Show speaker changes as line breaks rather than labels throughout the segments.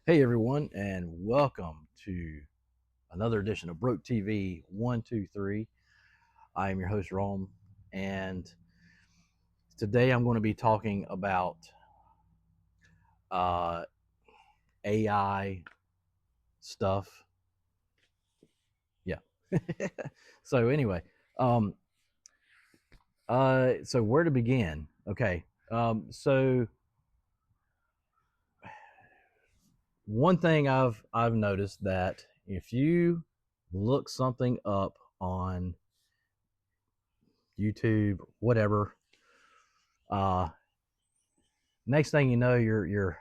Hey everyone, and welcome to another edition of Broke TV 123. I am your host Rome, and today I'm going to be talking about uh, AI stuff. Yeah. So anyway, um, so where to begin? Okay. So one thing I've noticed that if you look something up on YouTube, whatever, uh, next thing you know, you're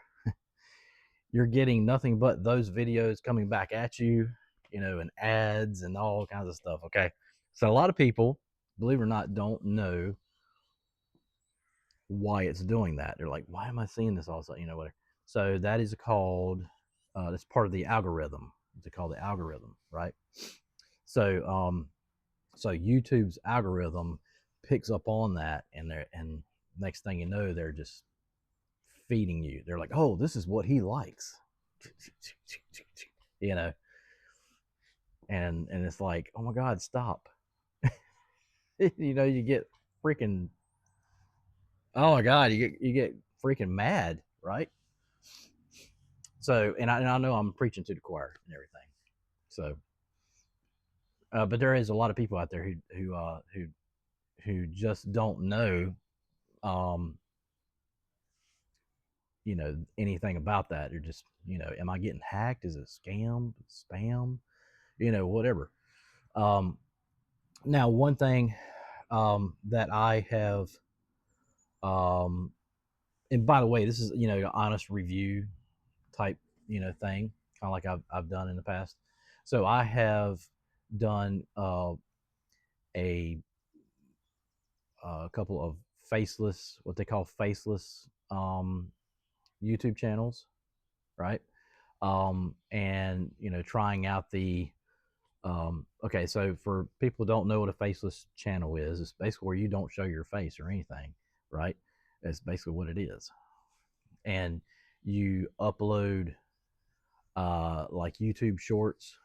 getting nothing but those videos coming back at you, and ads and all kinds of stuff. Okay. So a lot of people, believe it or not, don't know why it's doing that. They're like, why am I seeing this also? Whatever. So that is called, that's part of the algorithm. It's called the algorithm, right? So, so YouTube's algorithm picks up on that, and next thing you know, they're just feeding you. They're like, oh, this is what he likes. you know and it's like, oh my god, stop. You get freaking, oh my god, you get freaking mad, right? So and I know I'm preaching to the choir and everything. So but there is a lot of people out there who just don't know, um anything about that. They're just, am I getting hacked? Is it scam, spam, whatever. um Now, one thing that I have, um and by the way, this is, an honest review type, thing, kind of like I've done in the past. So I have done a a couple of faceless, what they call faceless, YouTube channels, right? And trying out the, okay, so for people who don't know what a faceless channel is, it's basically where you don't show your face or anything, right? That's basically what it is. And you upload like YouTube shorts,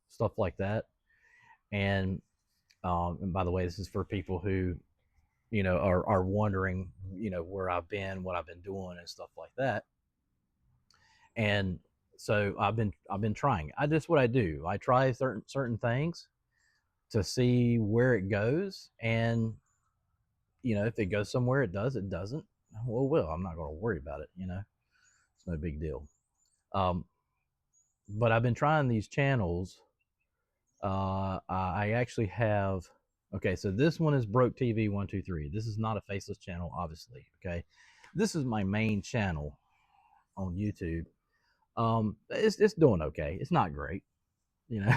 stuff like that. And by the way, this is for people who, are wondering, where I've been, what I've been doing, and stuff like that. And so I've been trying. I just what I do. I try certain things to see where it goes, and if it goes somewhere, it does. It doesn't, well, I'm not going to worry about it. It's no big deal. Um, but I've been trying these channels. I actually have. Okay, so this one is Broke TV 123. This is not a faceless channel, obviously. Okay, this is my main channel on YouTube. It's doing okay. It's not great. You know,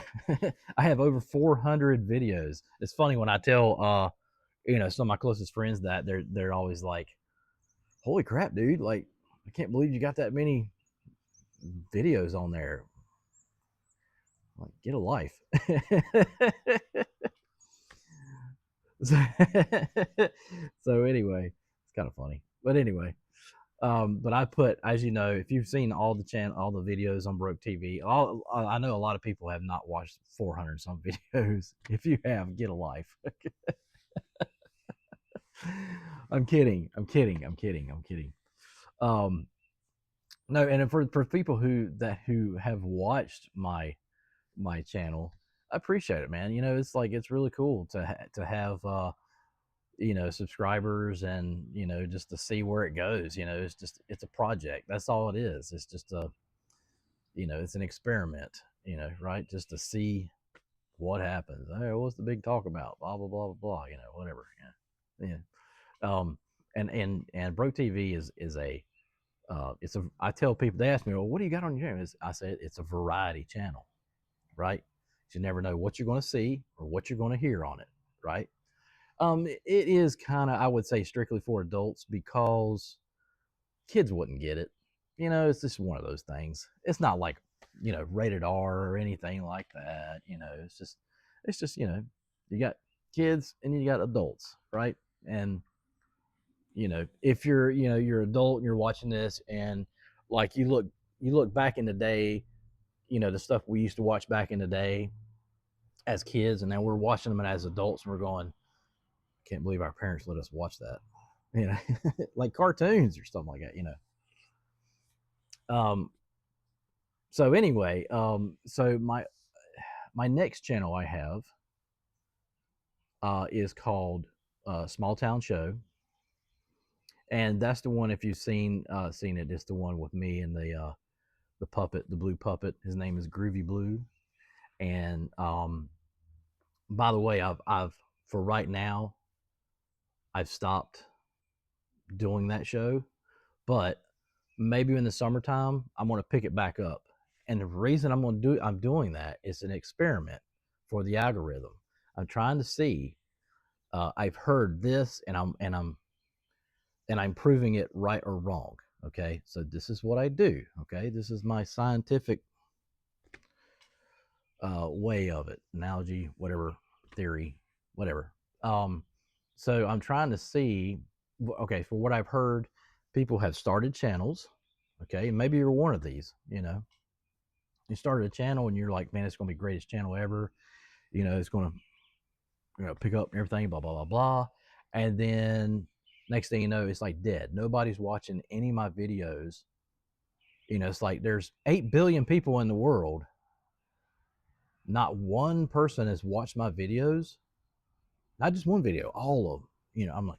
I have over 400 videos. It's funny when I tell some of my closest friends that they're always like, "Holy crap, dude! Like, I can't believe you got that many videos on there. Like, get a life." so, so anyway, it's kind of funny, but anyway, but I put, as you know, if you've seen all the videos on Broke TV, I know a lot of people have not watched 400 some videos. If you have, get a life. I'm kidding. I'm kidding. I'm kidding. I'm kidding. Um, no, and for people who have watched my channel, I appreciate it, man. It's like, it's really cool to have subscribers, and just to see where it goes. It's a project. That's all it is. It's just it's an experiment, right? Just to see what happens. Hey, what's the big talk about? Blah blah blah blah blah. Whatever. Yeah. Um, and Broke TV is a, it's a. I tell people, they ask me, well, what do you got on your channel? I say it's a variety channel, right? You never know what you're going to see or what you're going to hear on it, right? It is kind of, I would say, strictly for adults, because kids wouldn't get it. It's just one of those things. It's not like, rated R or anything like that. It's just, you got kids and you got adults, right? And if you're, you're adult and you're watching this, and like, you look you look back in the day, the stuff we used to watch back in the day as kids, and now we're watching them as adults, and we're going, I can't believe our parents let us watch that, like cartoons or something like that. Um, so anyway, so my next channel I have is called Small Town Show, and that's the one. If you've seen it, it's the one with me and the puppet, the blue puppet. His name is Groovy Blue, and by the way, I've for right now, I've stopped doing that show, but maybe in the summertime I'm going to pick it back up. And the reason I'm doing that is an experiment for the algorithm. I'm trying to see. I've heard this, and I'm proving it right or wrong. Okay, so this is what I do. Okay, this is my scientific way of it, analogy, whatever, theory, whatever. So I'm trying to see. Okay, for what I've heard, people have started channels. Okay, and maybe you're one of these. You started a channel and you're like, man, it's going to be the greatest channel ever. It's going to pick up everything, blah blah blah blah, and then next thing you know, it's like dead. Nobody's watching any of my videos. It's like there's 8 billion people in the world. Not one person has watched my videos. Not just one video, all of them. I'm like,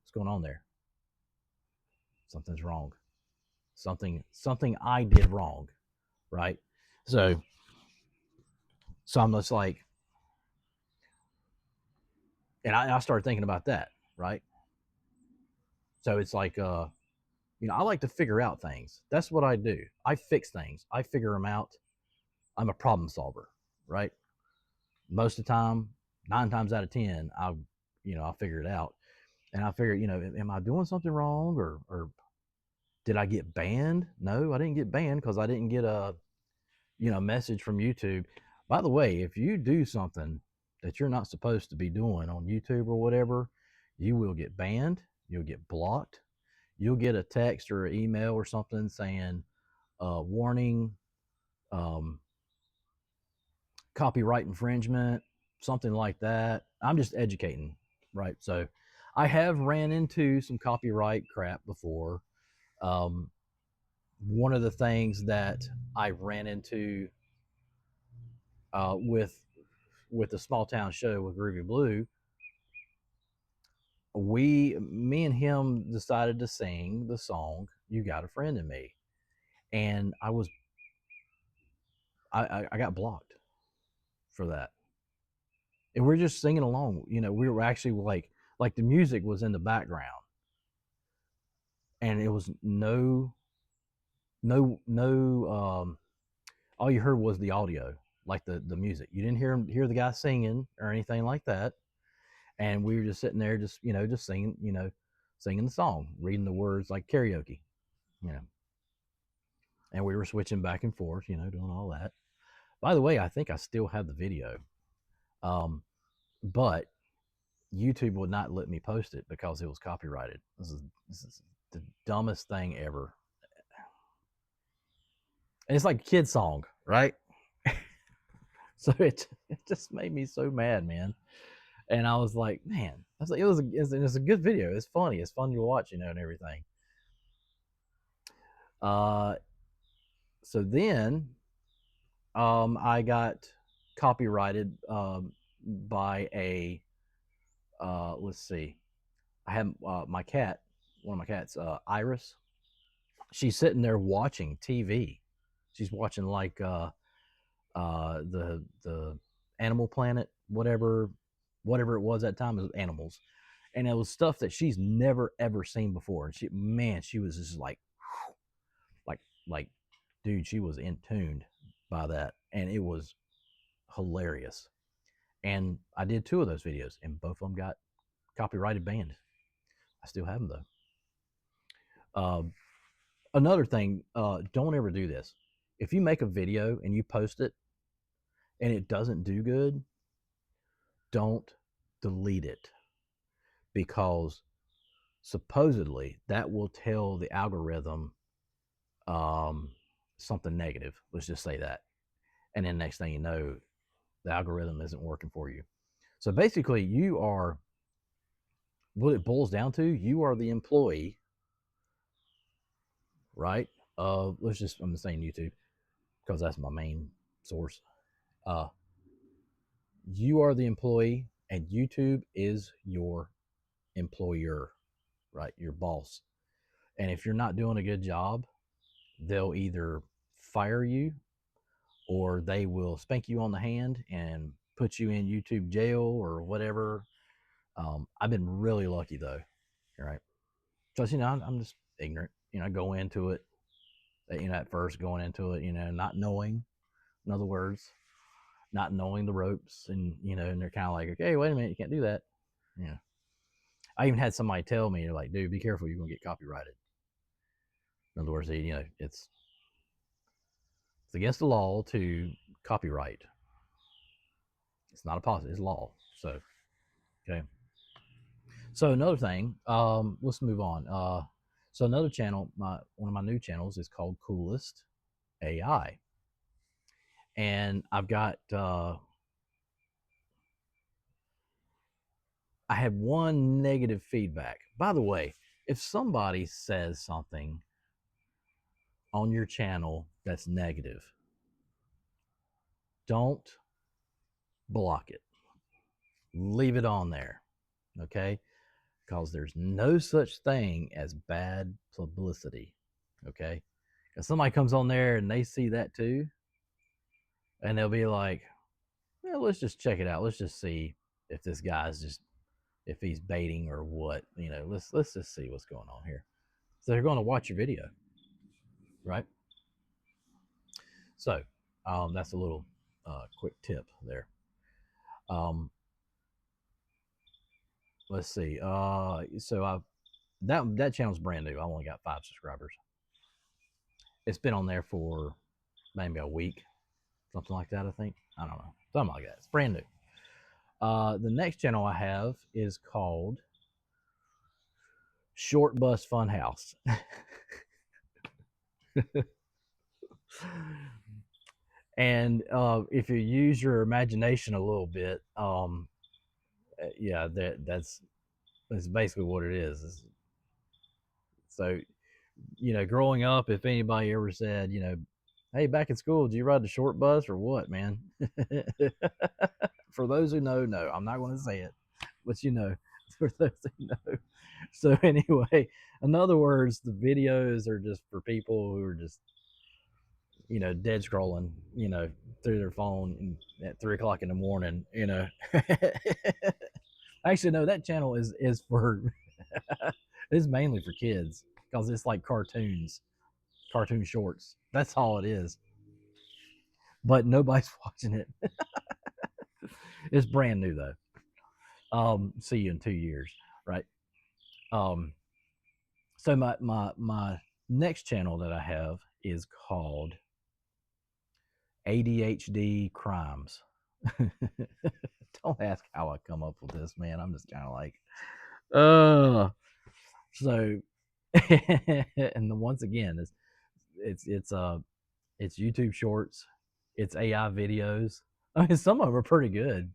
what's going on there? Something's wrong. Something I did wrong, right? So I'm just like, and I started thinking about that, right? So it's like, I like to figure out things. That's what I do. I fix things. I figure them out. I'm a problem solver, right? Most of the time, 9 times out of 10, I'll figure it out. And I figure, am I doing something wrong, or did I get banned? No, I didn't get banned because I didn't get a message from YouTube. By the way, if you do something that you're not supposed to be doing on YouTube or whatever, you will get banned. You'll get blocked. You'll get a text or an email or something saying, warning, um, copyright infringement, something like that. I'm just educating, right? So I have ran into some copyright crap before. One of the things that I ran into with the Small Town Show with Groovy Blue, me and him decided to sing the song "You Got a Friend in Me," and I got blocked for that. And we're just singing along. We were actually like the music was in the background, and it was no. All you heard was the audio, like the music. You didn't hear the guy singing or anything like that. And we were just sitting there, just singing, singing the song, reading the words like karaoke, you know. And we were switching back and forth, doing all that. By the way, I think I still have the video, but YouTube would not let me post it because it was copyrighted. This is the dumbest thing ever. And it's like a kid song, right? So it just made me so mad, man. And I was like, man, it was a good video. It's funny. It's fun to watch, and everything. Uh, so then, I got copyrighted by a let's see, I have my cat, one of my cats, Iris. She's sitting there watching TV. She's watching like the Animal Planet, whatever it was at that time. It was animals, and it was stuff that she's never ever seen before. And she was just like like, dude, she was in tuned by that, and it was hilarious. And I did 2 of those videos, and both of them got copyrighted banned. I still have them though. Another thing, don't ever do this. If you make a video and you post it and it doesn't do good, don't delete it, because supposedly that will tell the algorithm, um, something negative. Let's just say that. And then next thing you know, the algorithm isn't working for you. So basically, you are what it boils down to. You are the employee, right? Let's just I'm saying YouTube because that's my main source. Uh, you are the employee, and YouTube is your employer, right? Your boss. And if you're not doing a good job, they'll either fire you or they will spank you on the hand and put you in YouTube jail or whatever. I've been really lucky though, right? Because I'm just ignorant. I go into it. At first going into it, not knowing. In other words, not knowing the ropes, and they're kind of like, okay, wait a minute, you can't do that. Yeah. I even had somebody tell me, like, dude, be careful, you're gonna get copyrighted. In other words, it's against the law to copyright. It's not a positive, it's law. So, okay. So another thing, let's move on. So another channel, one of my new channels is called Coolest AI, and I've got I had one negative feedback. By the way, if somebody says something on your channel that's negative, don't block it. Leave it on there, okay? Because there's no such thing as bad publicity, okay? If somebody comes on there and they see that too, and they'll be like, well, let's just check it out. Let's just see if this guy's just if he's baiting or what. Let's just see what's going on here. So they're going to watch your video, right? So that's a little quick tip there. Let's see. So that channel's brand new. I only got 5 subscribers. It's been on there for maybe a week, something like that. I think. I don't know, something like that. It's brand new. The next channel I have is called Short Bus Funhouse. And if you use your imagination a little bit, yeah, that's basically what it is. So, growing up, if anybody ever said, hey, back in school, did you ride the short bus or what, man? For those who know, no, I'm not going to say it, but for those who know. So anyway, in other words, the videos are just for people who are just dead scrolling, through their phone at 3 o'clock in the morning. Actually, no, that channel is for it's mainly for kids because it's like cartoon shorts. That's all it is. But nobody's watching it. It's brand new though. See you in 2 years, right? Um, so my next channel that I have is called ADHD Crimes. Don't ask how I come up with this, man. I'm just kind of like, so, and once again, it's YouTube Shorts, it's AI videos. I mean, some of them are pretty good,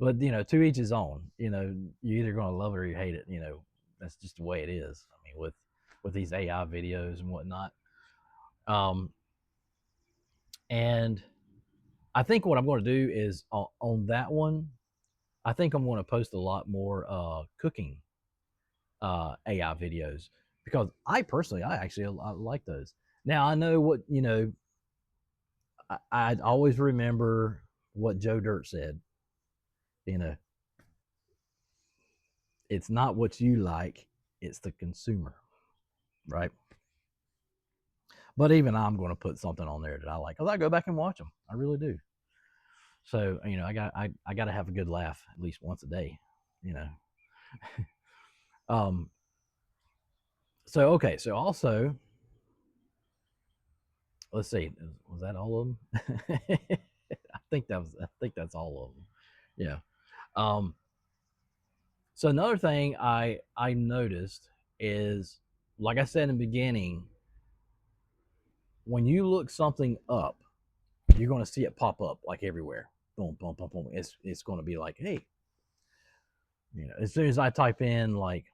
but to each his own. You're either gonna love it or you hate it. That's just the way it is. I mean, with these AI videos and whatnot. And I think what I'm going to do is on that one, I think I'm going to post a lot more cooking AI videos because I personally, I like those. Now I know what I always remember what Joe Dirt said. It's not what you like; it's the consumer, right? But even I'm going to put something on there that I like because I go back and watch them. I really do. So I got to have a good laugh at least once a day. You know. um. So okay. So also, let's see. Was that all of them? I think that's all of them. Yeah. Um. So another thing I noticed is, like I said in the beginning, when you look something up, you're going to see it pop up like everywhere. Boom, boom, boom, boom. It's going to be like, hey, as soon as I type in like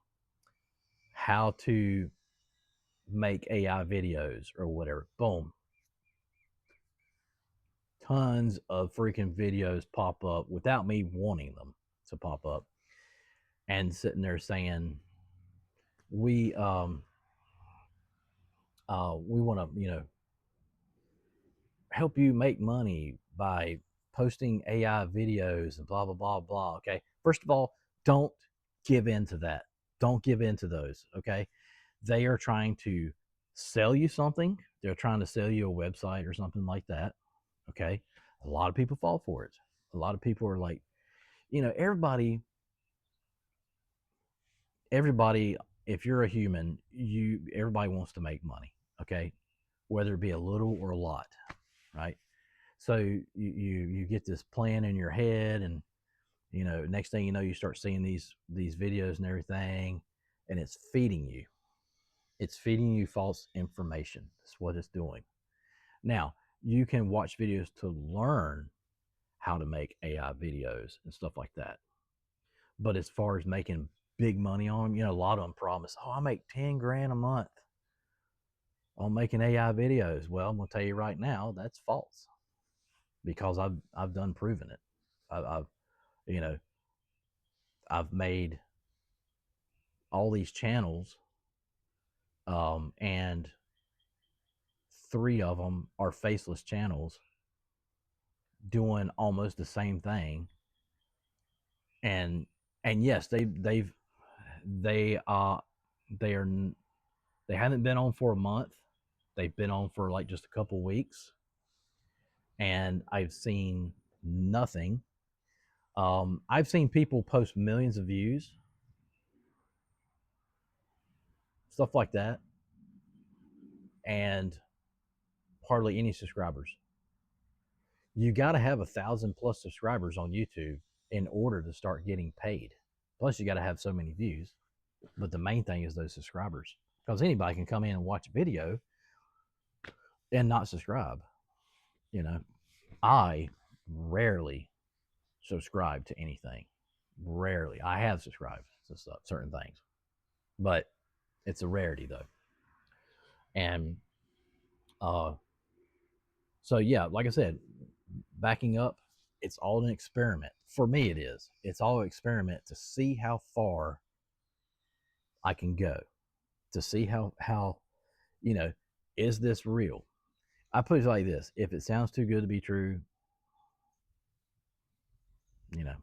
how to make AI videos or whatever, boom, tons of freaking videos pop up without me wanting them to pop up, and sitting there saying we we want to help you make money by posting AI videos and blah blah blah blah. Okay, first of all, don't give in to that. Don't give in to those. Okay, they are trying to sell you something. They're trying to sell you a website or something like that. Okay, a lot of people fall for it. A lot of people are like, everybody. If you're a human, everybody wants to make money. Okay, whether it be a little or a lot, right? So you get this plan in your head, and next thing you know, you start seeing these videos and everything, and it's feeding you. It's feeding you false information. That's what it's doing. Now, you can watch videos to learn how to make AI videos and stuff like that. But as far as making big money on them, a lot of them promise, oh, I make 10 grand a month on making AI videos. Well, I'm going to tell you right now, that's false, because I've done proven it. I've you know I've made all these channels, and three of them are faceless channels doing almost the same thing. And yes, they they are they haven't been on for a month. They've been on for like just a couple weeks, and I've seen nothing. I've seen people post millions of views, stuff like that, and hardly any subscribers. You got to have 1,000 plus subscribers on YouTube in order to start getting paid. Plus, you got to have so many views. But the main thing is those subscribers, because anybody can come in and watch a video and not subscribe. You know, I rarely subscribe to anything. Rarely. I have subscribed to stuff, certain things, but it's a rarity though. And uh, so yeah, like I said, backing up, it's all an experiment. For me, it is. It's all an experiment to see how far I can go, to see how you know is this real. I put it like this: if it sounds too good to be true, you know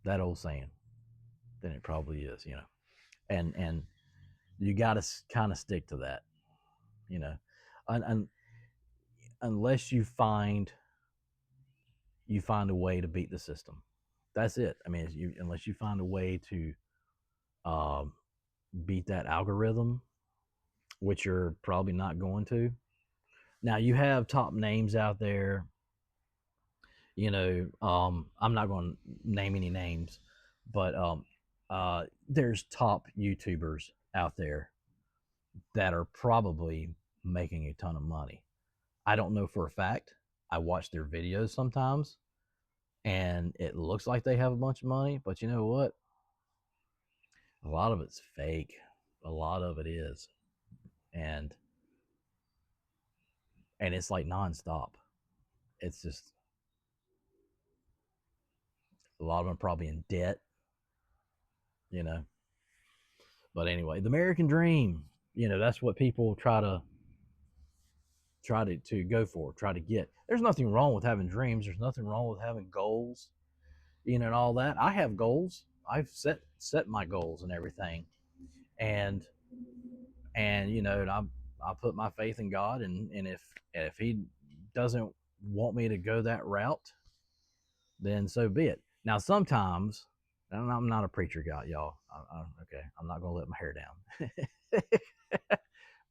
that old saying, then it probably is. And you got to kind of stick to that. You know, un, unless you find a way to beat the system. That's it. I mean, unless you find a way to um, beat that algorithm, which you're probably not going to. Now you have top names out there. I'm not going to name any names, but there's top YouTubers out there that are probably making a ton of money. I don't know for a fact. I watch their videos sometimes, and it looks like they have a bunch of money, but you know what? A lot of it's fake. A lot of it is, and it's like nonstop. It's just a lot of them are probably in debt, you know. But anyway, the American dream, that's what people try to go for, try to get. There's nothing wrong with having dreams. There's nothing wrong with having goals, and all that. I have goals. I've set my goals and everything, and and I put my faith in God, and if He doesn't want me to go that route, then so be it. Now, sometimes, and I'm not a preacher guy, y'all. Okay, I'm not going to let my hair down.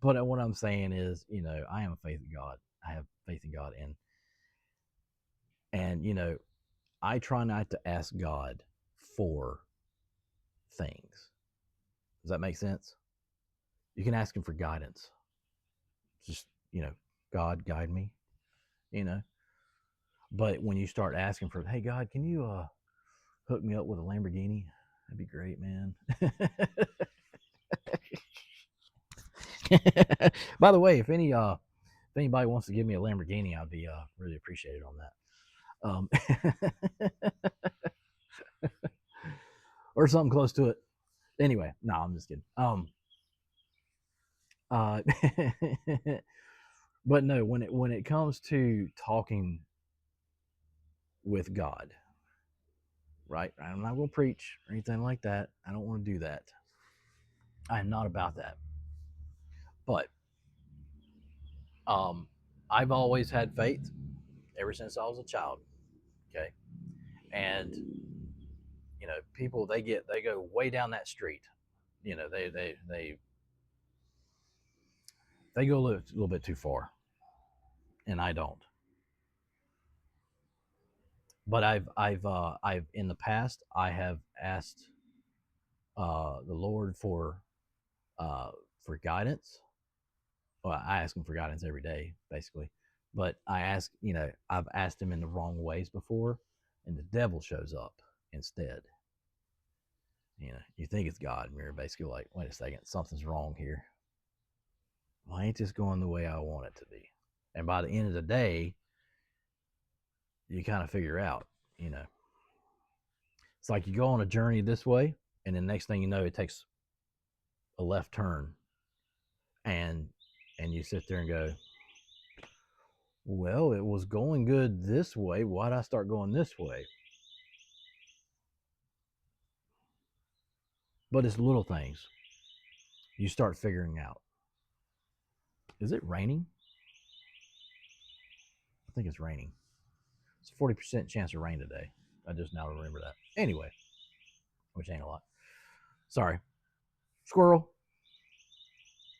But what I'm saying is, I am faith in God. I have faith in God, and I try not to ask God for things. Does that make sense? You can ask Him for guidance. Just God, guide me, you know. But when you start asking for, hey, God, can you hook me up with a Lamborghini? That'd be great, man. By the way, if anybody wants to give me a Lamborghini, I'd be really appreciated on that. Or something close to it. Anyway, no, I'm just kidding. Uh, but no, when it comes to talking with God, right? I'm not going to preach or anything like that. I don't want to do that. I am not about that. But um, I've always had faith ever since I was a child. Okay, and people they go way down that street. They go a little bit too far, and I don't. But I've in the past I have asked the Lord uh, for guidance. Well, I ask him for guidance every day, basically. But I've asked him in the wrong ways before, and the devil shows up instead. You think it's God, and you're basically like, wait a second, something's wrong here. Why ain't this going the way I want it to be? And by the end of the day, you kind of figure out, it's like you go on a journey this way, and then next thing you know, it takes a left turn, and you sit there and go, well, it was going good this way. Why'd I start going this way? But it's little things you start figuring out. Is it raining? I think it's raining. It's a 40% chance of rain today. I just now remember that. Anyway, which ain't a lot. Sorry. Squirrel.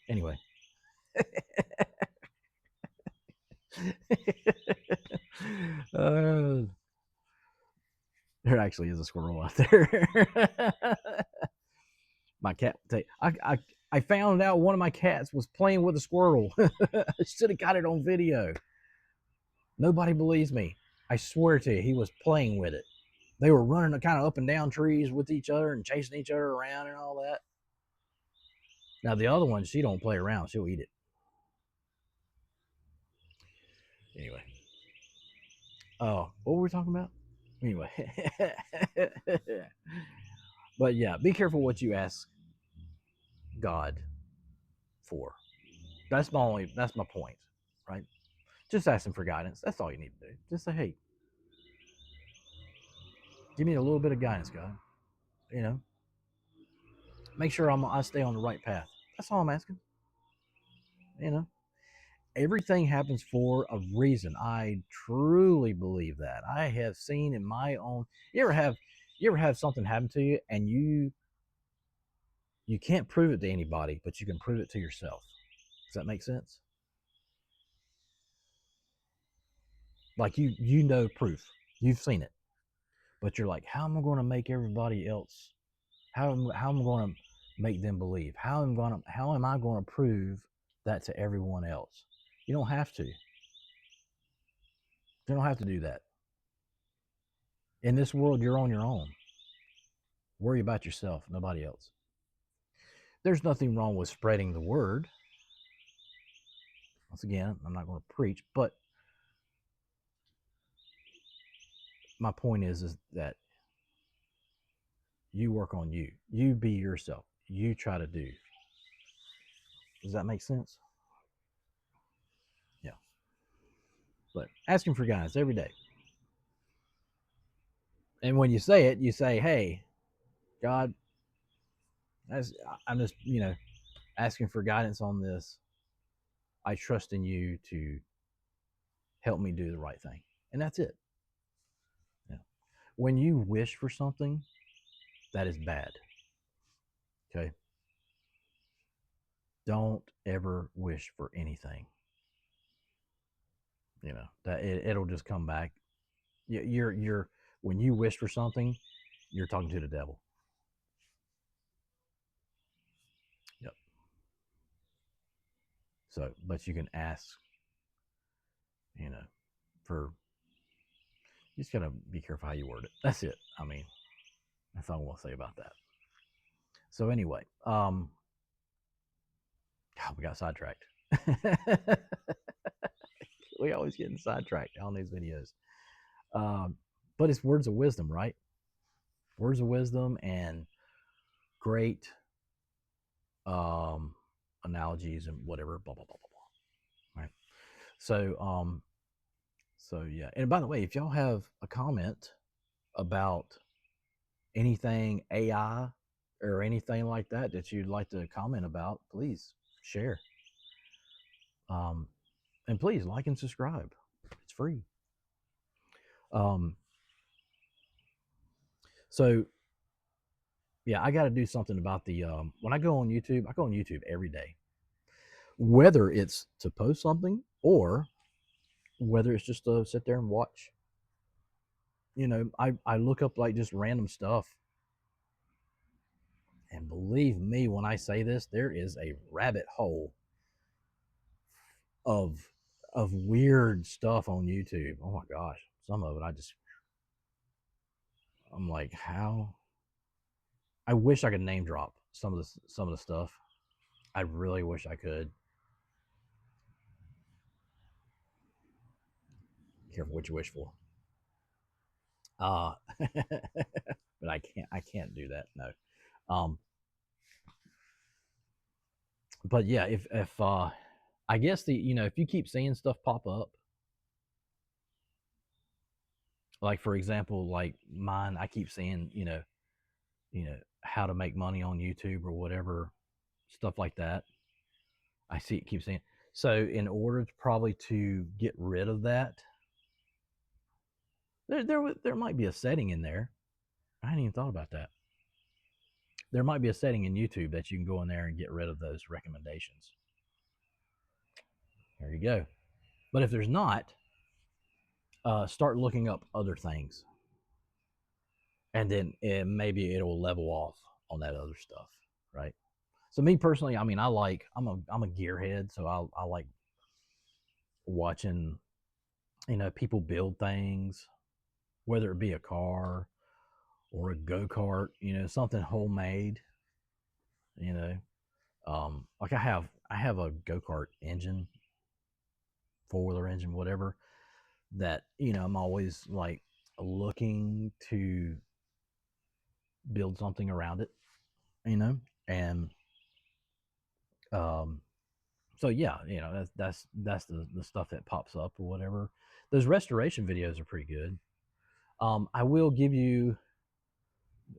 Anyway. uh, there actually is a squirrel out there. My cat. I found out one of my cats was playing with a squirrel. I should have got it on video. Nobody believes me. I swear to you, he was playing with it. They were running kind of up and down trees with each other and chasing each other around and all that. Now the other one, she don't play around. She'll eat it. Anyway. Oh, what were we talking about? Anyway. But yeah, be careful what you ask God for. That's my point, right? Just ask him for guidance. That's all you need to do. Just say, hey, give me a little bit of guidance, God. You know, make sure I stay on the right path. That's all I'm asking. You know, everything happens for a reason. I truly believe that. I have seen in my own. You ever have something happen to you and you can't prove it to anybody, but you can prove it to yourself. Does that make sense? Like you know proof. You've seen it, but you're like, how am I going to make everybody else? How am I going to make them believe? How am I going to prove that to everyone else? You don't have to. You don't have to do that. In this world, you're on your own. Worry about yourself, nobody else. There's nothing wrong with spreading the word. Once again, I'm not going to preach, but my point is that you work on you. You be yourself. You try to do. Does that make sense? Yeah. But asking for guidance every day. And when you say it, you say, hey, God, I'm just, asking for guidance on this. I trust in you to help me do the right thing. And that's it. Yeah. When you wish for something, that is bad. Okay. Don't ever wish for anything. That it'll just come back. You're when you wish for something, you're talking to the devil. Yep. So, but you can ask you know, for you just gotta be careful how you word it. That's it. I mean, that's all I want to say about that. So anyway, God, we got sidetracked. We always getting sidetracked on these videos. Um, but it's words of wisdom, right? Words of wisdom and great um, analogies and whatever, blah blah blah blah blah. Right. So so yeah. And by the way, if y'all have a comment about anything AI or anything like that that you'd like to comment about, please share. Um, and please like and subscribe. It's free. Um, so yeah, I got to do something about the when I go on YouTube. I go on YouTube every day, whether it's to post something or whether it's just to sit there and watch. You know, I look up like just random stuff, and believe me when I say this, there is a rabbit hole of weird stuff on YouTube. Oh my gosh, some of it I'm like, how? I wish I could name drop some of the stuff. I really wish I could. Careful what you wish for. But I can't do that. No. But yeah, if I guess if you keep seeing stuff pop up, like for example, like mine, I keep seeing, how to make money on YouTube or whatever, stuff like that. I see it keep saying. So in order to probably to get rid of that, there might be a setting in there. I hadn't even thought about that. There might be a setting in YouTube that you can go in there and get rid of those recommendations. There you go. But if there's not, start looking up other things, and then maybe it'll level off on that other stuff, right? So me personally, I mean, I'm a gearhead, so I like watching, people build things, whether it be a car or a go kart, something homemade, you know. Like I have a go kart engine, 4-wheeler engine, whatever. That I'm always like looking to build something around it, and um, so yeah, that's the stuff that pops up or whatever. Those restoration videos are pretty good. I will give you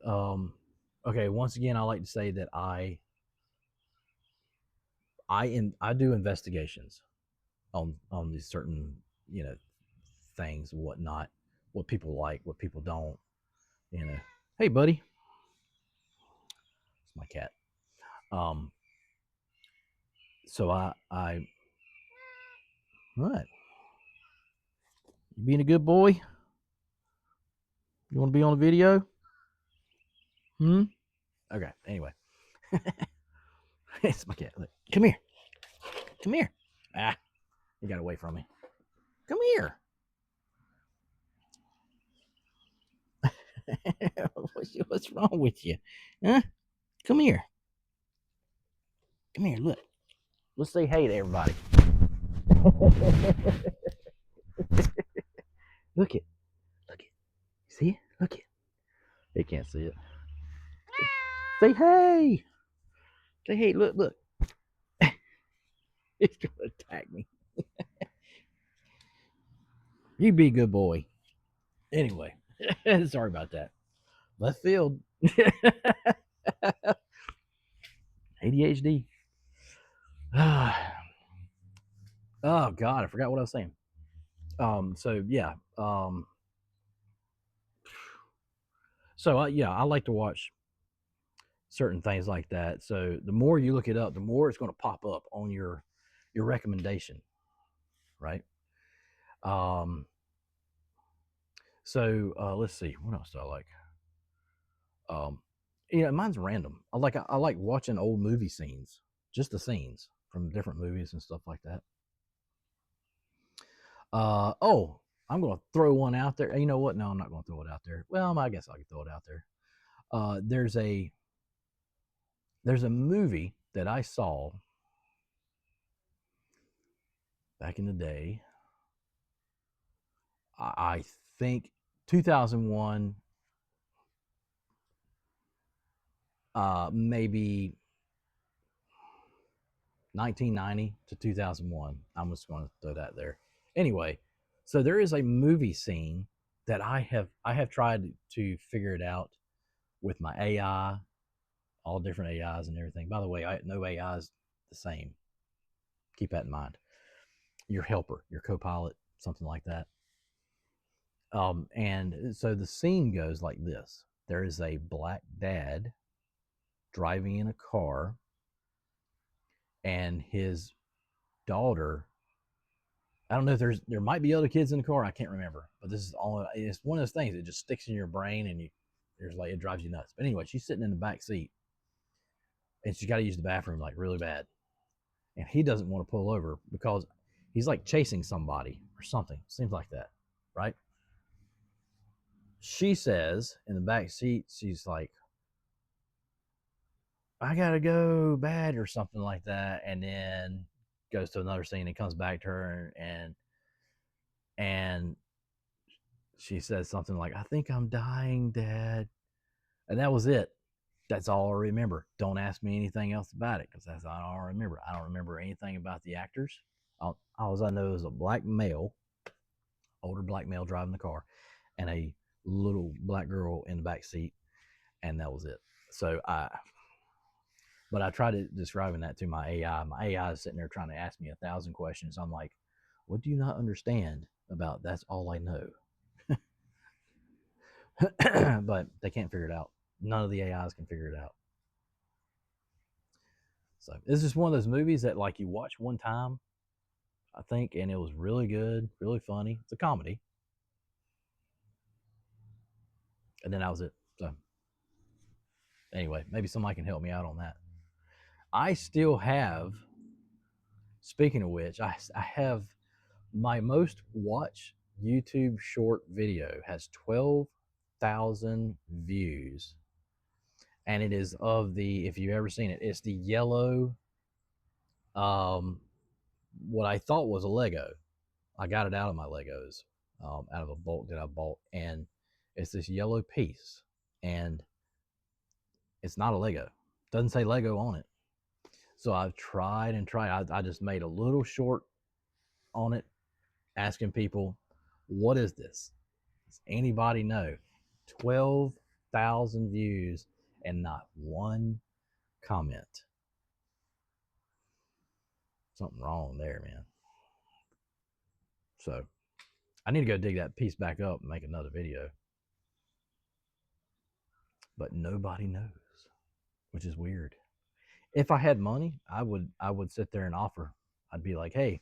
okay, once again, I like to say that I do investigations on these certain things and whatnot, what people like, what people don't. Hey, buddy, it's my cat. Um, so I what? You being a good boy? You want to be on the video? Hmm. Okay. Anyway, it's my cat. Look, come here. Come here. Ah, he got away from me. Come here. What's wrong with you? Huh? Come here. Come here. Look. Let's say hey to everybody. Look it. Look it. See it? Look it. They can't see it. Say hey. Say hey. Look. Look. He's gonna attack me. You be a good boy. Anyway, sorry about that. Left field. ADHD. Oh God, I forgot what I was saying. So yeah. So yeah, I like to watch certain things like that. So the more you look it up, the more it's going to pop up on your recommendation, right? Um, so let's see, what else do I like? Um, mine's random. I like watching old movie scenes, just the scenes from different movies and stuff like that. Oh, I'm going to throw one out there. You know what? No, I'm not going to throw it out there. Well, I guess I could throw it out there. There's a movie that I saw back in the day. I think 2001, maybe 1990 to 2001. I'm just going to throw that there. Anyway, so there is a movie scene that I have tried to figure it out with my AI, all different AIs and everything. By the way, no AI is the same. Keep that in mind. Your helper, your co-pilot, something like that. And so the scene goes like this: there is a black dad driving in a car, and his daughter. I don't know if there might be other kids in the car. I can't remember, but this is all. It's one of those things that just sticks in your brain, and there's like it drives you nuts. But anyway, she's sitting in the back seat, and she's got to use the bathroom like really bad, and he doesn't want to pull over because he's like chasing somebody or something. Seems like that, right? She says in the back seat, she's like, I gotta go bad or something like that, and then goes to another scene and comes back to her and she says something like, I think I'm dying, Dad. And that was it. That's all I remember. Don't ask me anything else about it because that's all I remember. I don't remember anything about the actors. All I know is a black male, older black male driving the car, and a little black girl in the back seat, and that was it. So but I tried describing that to my AI. My AI is sitting there trying to ask me 1,000 questions. I'm like, what do you not understand about that's all I know? But they can't figure it out. None of the AIs can figure it out. So it's just one of those movies that like you watch one time, I think, and it was really good, really funny. It's a comedy, and then that was it. So anyway, maybe somebody can help me out on that. I still have. Speaking of which, I have my most watched YouTube short video has 12,000 views, and it is of the if you've ever seen it, it's the yellow um what I thought was a Lego. I got it out of my Legos, out of a bulk that I bought, and it's this yellow piece, and it's not a Lego. It doesn't say Lego on it. So I've tried and tried. I just made a little short on it, asking people, "What is this? Does anybody know?" 12,000 views and not one comment. Something wrong there, man. So I need to go dig that piece back up and make another video. But nobody knows, which is weird. If I had money, I would sit there and offer. I'd be like, hey,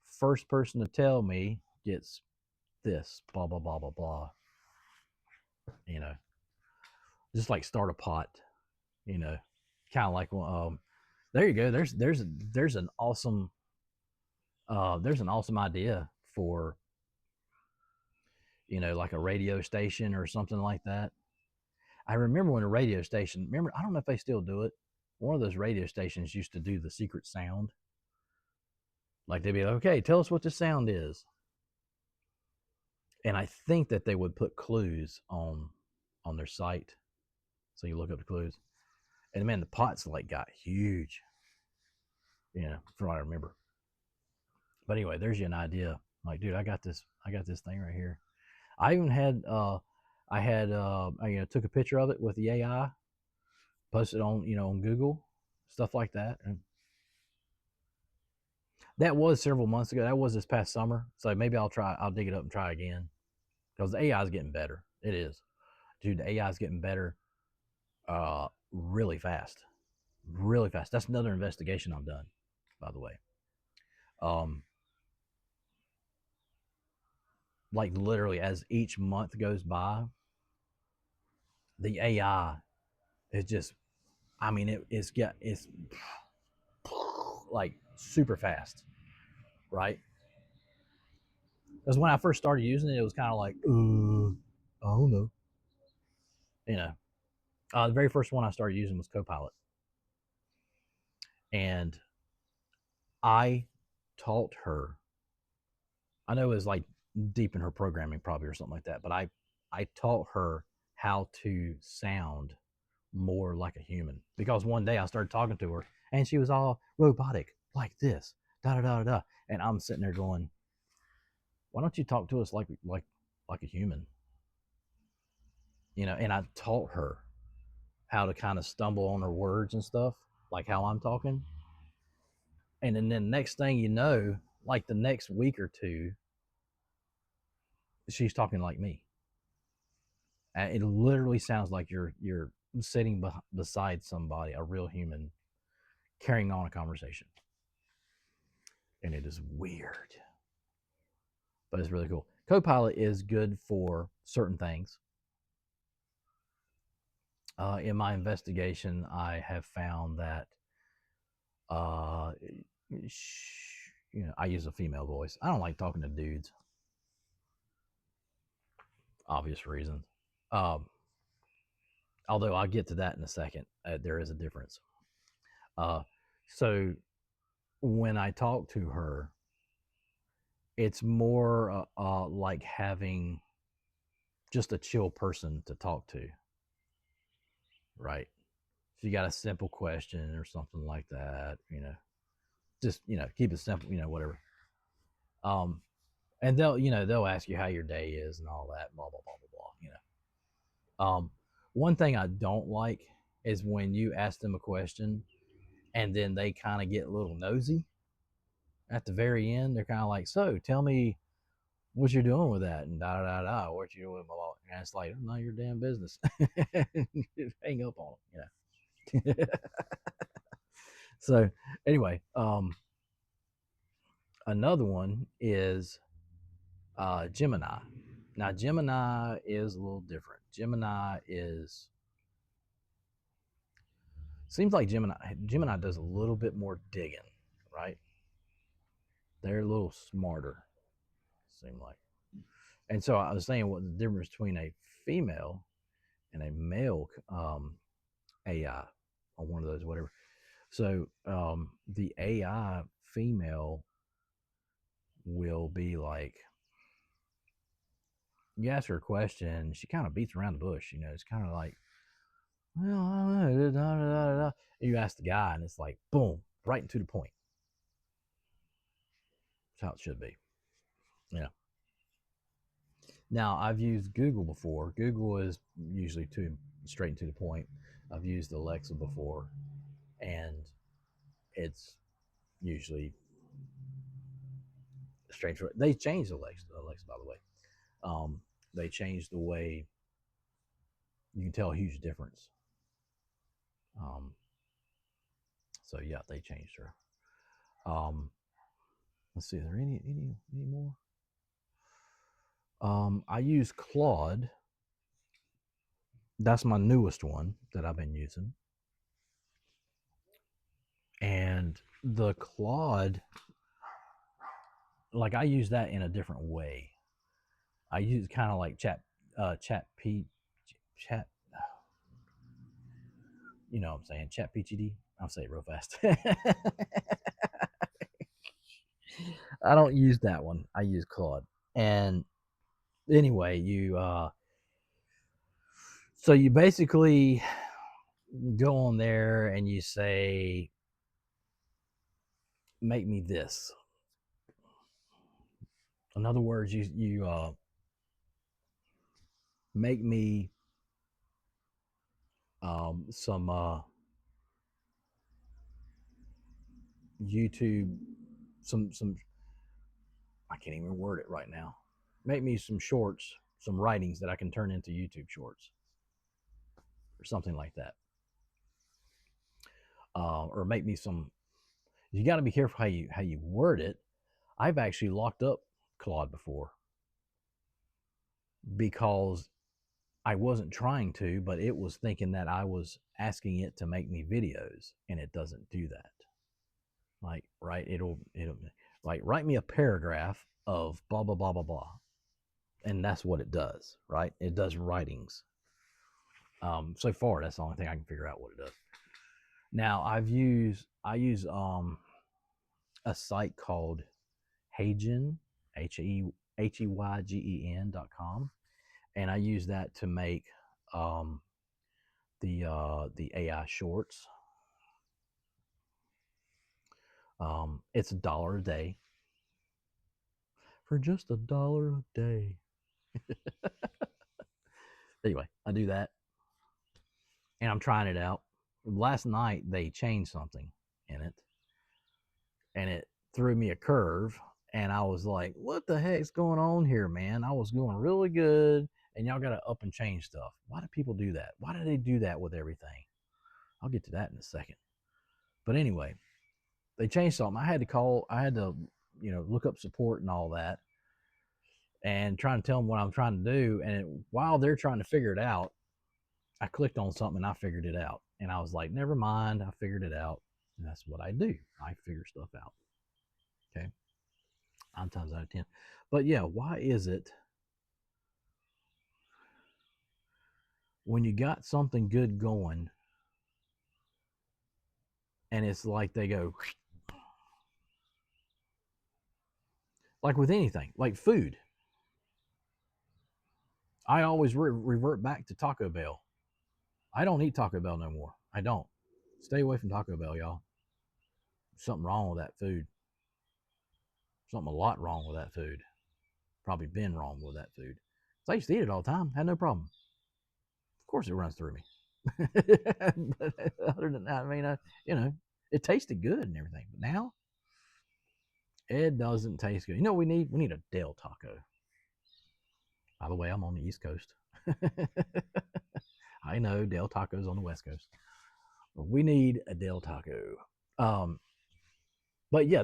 first person to tell me gets this, blah blah blah blah blah. You know, just like start a pot. You know, kind of like there you go. There's an awesome idea for like a radio station or something like that. I remember when a radio station. Remember, I don't know if they still do it. One of those radio stations used to do the secret sound. Like they'd be like, okay, tell us what the sound is. And I think that they would put clues on their site, so you look up the clues. And man, the pots like got huge, from what I remember. But anyway, there's you an idea. Like, dude, I got this thing right here. I even had I took a picture of it with the AI, posted on Google, stuff like that. And that was several months ago. That was this past summer. So maybe I'll dig it up and try again because the AI is getting better. It is, dude. The AI is getting better, really fast, really fast. That's another investigation I've done, by the way. Um, like literally, as each month goes by, the AI is just, I mean, it's like super fast, right? Because when I first started using it, it was kind of like, I don't know. You know, the very first one I started using was Copilot. And I taught her, I know it was like deep in her programming probably or something like that, but I taught her how to sound more like a human. Because one day I started talking to her and she was all robotic like this, da da da da. And I'm sitting there going, why don't you talk to us like a human? You know, and I taught her how to kind of stumble on her words and stuff, like how I'm talking. And then the next thing you know, like the next week or two, she's talking like me. It literally sounds like you're sitting beside somebody, a real human, carrying on a conversation, and it is weird, but it's really cool. Copilot is good for certain things. In my investigation, I have found that uh, I use a female voice. I don't like talking to dudes, obvious reasons. Um, Although I'll get to that in a second. There is a difference. Uh, so when I talk to her, it's more like having just a chill person to talk to, right? If you got a simple question or something like that, just keep it simple, whatever. Um, and they'll ask you how your day is and all that, blah blah blah blah blah. One thing I don't like is when you ask them a question and then they kind of get a little nosy at the very end. They're kind of like, "So, tell me what you're doing with that," and da da da da. What you doing, blah blah. And it's like, "None of your damn business." Hang up on them, So, anyway, another one is Gemini. Now, Gemini is a little different. Gemini seems like Gemini does a little bit more digging, right? They're a little smarter, seem like. And so I was saying what the difference between a female and a male AI or one of those, whatever. So the AI female will be like, you ask her a question, she kind of beats around the bush. It's kind of like, well, I don't know. Da, da, da, da. You ask the guy, and it's like, boom, right into the point. That's how it should be. Yeah. Now, I've used Google before. Google is usually straight and to the point. I've used Alexa before, and it's usually straight. They changed Alexa, by the way. They changed the way you can tell a huge difference. Um, so yeah, they changed her. Um, let's see, is there any more? I use Claude. That's my newest one that I've been using. And the Claude, like I use that in a different way. I use kind of like chat. You know what I'm saying? Chat PGD. I'll say it real fast. I don't use that one. I use Claude. And anyway, so you basically go on there and you say, make me this. In other words, you make me some YouTube, some I can't even word it right now. Make me some shorts, some writings that I can turn into YouTube shorts, or something like that. Or make me some. You got to be careful how you word it. I've actually locked up Claude before because I wasn't trying to, but it was thinking that I was asking it to make me videos, and it doesn't do that. Like, right? It'll like write me a paragraph of blah blah blah blah blah, and that's what it does, right? It does writings. So far, that's the only thing I can figure out what it does. Now I use a site called Heygen, HEYGEN.com, and I use that to make um, the AI shorts. It's $1 a day for just $1 a day. Anyway, I do that, and I'm trying it out. Last night they changed something in it, and it threw me a curve, and I was like, "What the heck's going on here, man?" I was going really good, and y'all got to up and change stuff. Why do people do that? Why do they do that with everything? I'll get to that in a second. But anyway, they changed something. I had to, look up support and all that, and try and tell them what I'm trying to do. And while they're trying to figure it out, I clicked on something and I figured it out. And I was like, never mind, I figured it out. And that's what I do. I figure stuff out. Okay. 9 times out of 10. But yeah, why is it when you got something good going and it's like they go, like with anything, like food, I always revert back to Taco Bell. I don't eat Taco Bell no more. I don't. Stay away from Taco Bell, y'all. Something wrong with that food. Something a lot wrong with that food. Probably been wrong with that food. So I used to eat it all the time. Had no problem. Of course it runs through me. But other than that, I mean, it tasted good and everything. But now it doesn't taste good. You know what we need? We need a Del Taco. By the way, I'm on the East Coast. I know Del Taco's on the West Coast. But we need a Del Taco. Um, but yeah,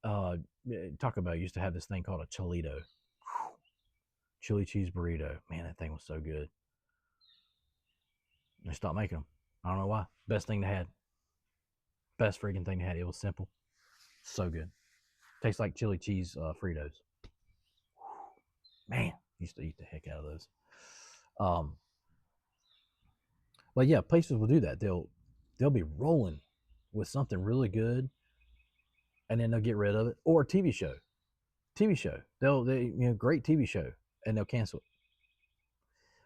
uh, Taco Bell used to have this thing called a Cholito. Chili cheese burrito. Man, that thing was so good. They stopped making them. I don't know why. Best thing they had. Best freaking thing they had. It was simple. So good. Tastes like chili cheese Fritos. Man, used to eat the heck out of those. But yeah, places will do that. They'll be rolling with something really good, and then they'll get rid of it. Or a TV show. Great TV show, and they'll cancel it.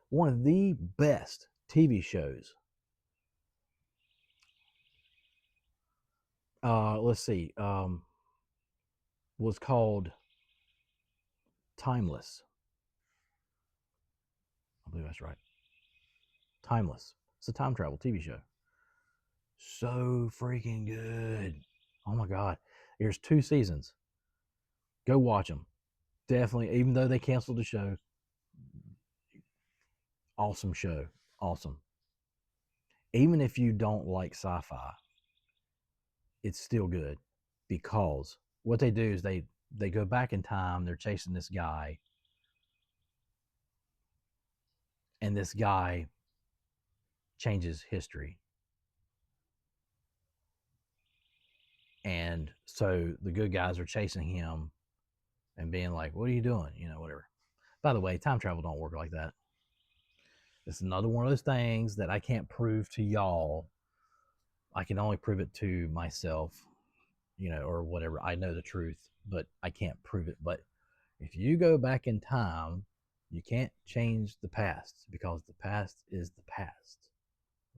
One of the best TV shows. Let's see. Was called Timeless. I believe that's right. Timeless. It's a time travel TV show. So freaking good. Oh my God. There's 2 seasons. Go watch them. Definitely, even though they canceled the show, awesome show. Awesome. Even if you don't like sci-fi, it's still good because what they do is they go back in time. They're chasing this guy, and this guy changes history. And so the good guys are chasing him and being like, "What are you doing?" Whatever. By the way, time travel don't work like that. It's another one of those things that I can't prove to y'all. I can only prove it to myself, or whatever. I know the truth, but I can't prove it. But if you go back in time, you can't change the past because the past is the past,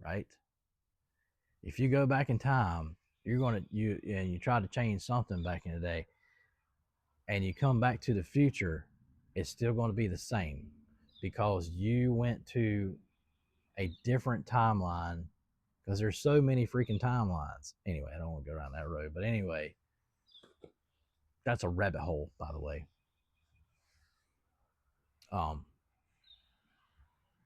right? If you go back in time, you try to change something back in the day, and you come back to the future, it's still going to be the same because you went to a different timeline because there's so many freaking timelines. Anyway, I don't want to go around that road, but anyway, that's a rabbit hole, by the way. Um,